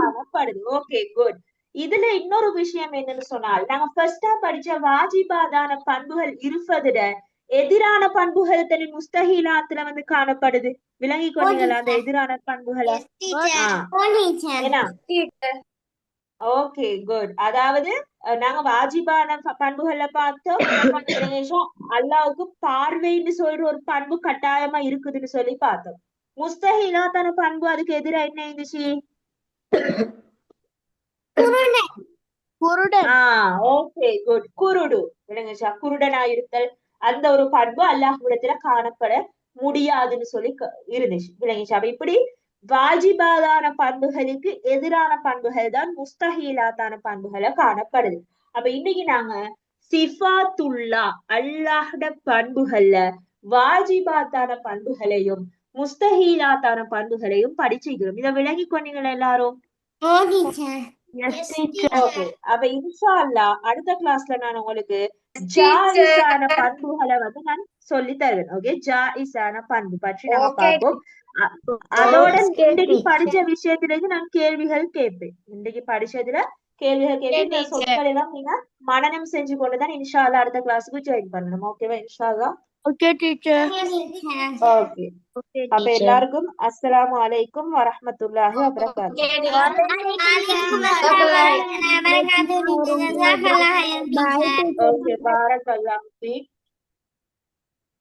காணப்படுது. Okay good. இதுல இன்னொரு விஷயம் என்னன்னு சொன்னால், நாங்க ஃபர்ஸ்டா படிச்ச வாஜிபாதான பண்புகள் இருப்பதுல எதிரான பண்புகள் தனி முஸ்தஹீலாத்துல காணப்படுது. விளங்கி கொண்டீங்களா அந்த எதிரான பண்புகளை? Okay good. அதாவது நாங்க வாஜிபான பண்புகள்ல பார்த்தோம். அல்லாவுக்கு பார்வைன்னு சொல்ற ஒரு பண்பு கட்டாயமா இருக்குதுன்னு சொல்லி பார்த்தோம். முஸ்தஹீலாத்தான பண்பு அதுக்கு எதிரா என்ன இருந்துச்சு? Okay good. குருடு விளங்குச்சா. குருடனாயிருத்தல் அந்த ஒரு பண்பு அல்லாஹ்விடத்துல காணப்பட முடியாதுன்னு சொல்லி இருந்துச்சு விளங்குச்சா. அப்ப இப்படி வாஜிபாதான பண்புகளுக்கு எதிரான பண்புகள் தான் முஸ்தஹீலாத்தான பண்புகளை காணப்படுது. அப்ப இன்னைக்கு நாங்க சிஃபாத்துல்லா அல்லாஹ்ட பண்புகள்ல வாஜிபாத்தான பண்புகளையும் முஸ்தஹீலாத்தான பண்புகளையும் படிச்சுக்கிறோம். இதை விளங்கி கொண்டீங்களா எல்லாரும்? அப்ப இன்ஷா அல்லாஹ் அடுத்த கிளாஸ்ல நான் உங்களுக்கு ஜாயிஸான பண்புகளை நான் சொல்லி தருவேன். ஓகே, ஜாயிஸான பண்பு பற்றி நம்ம பார்ப்போம். அதோட இன்றைக்கு படிச்ச விஷயத்திலிருந்து நான் கேள்விகள் கேட்பேன். இன்றைக்கு படிச்சதுல கேள்விகள் கேட்டு இந்த சொற்கள் எல்லாம் நீங்க மனனம் செஞ்சு கொண்டுதான் இன்ஷா அல்லாஹ் அடுத்த கிளாஸுக்கு ஜாயின் பண்ணணும். ஓகேவா? இன்ஷா அல்லாஹ். Okay teacher. ஓகே. அப்ப எல்லாருக்கும் அஸ்ஸலாமு அலைக்கும் வரஹ்மத்துல்லாஹி வபரகாத்துஹு. ஓகே, பாரக்கல்லாஹு ஃபீக்.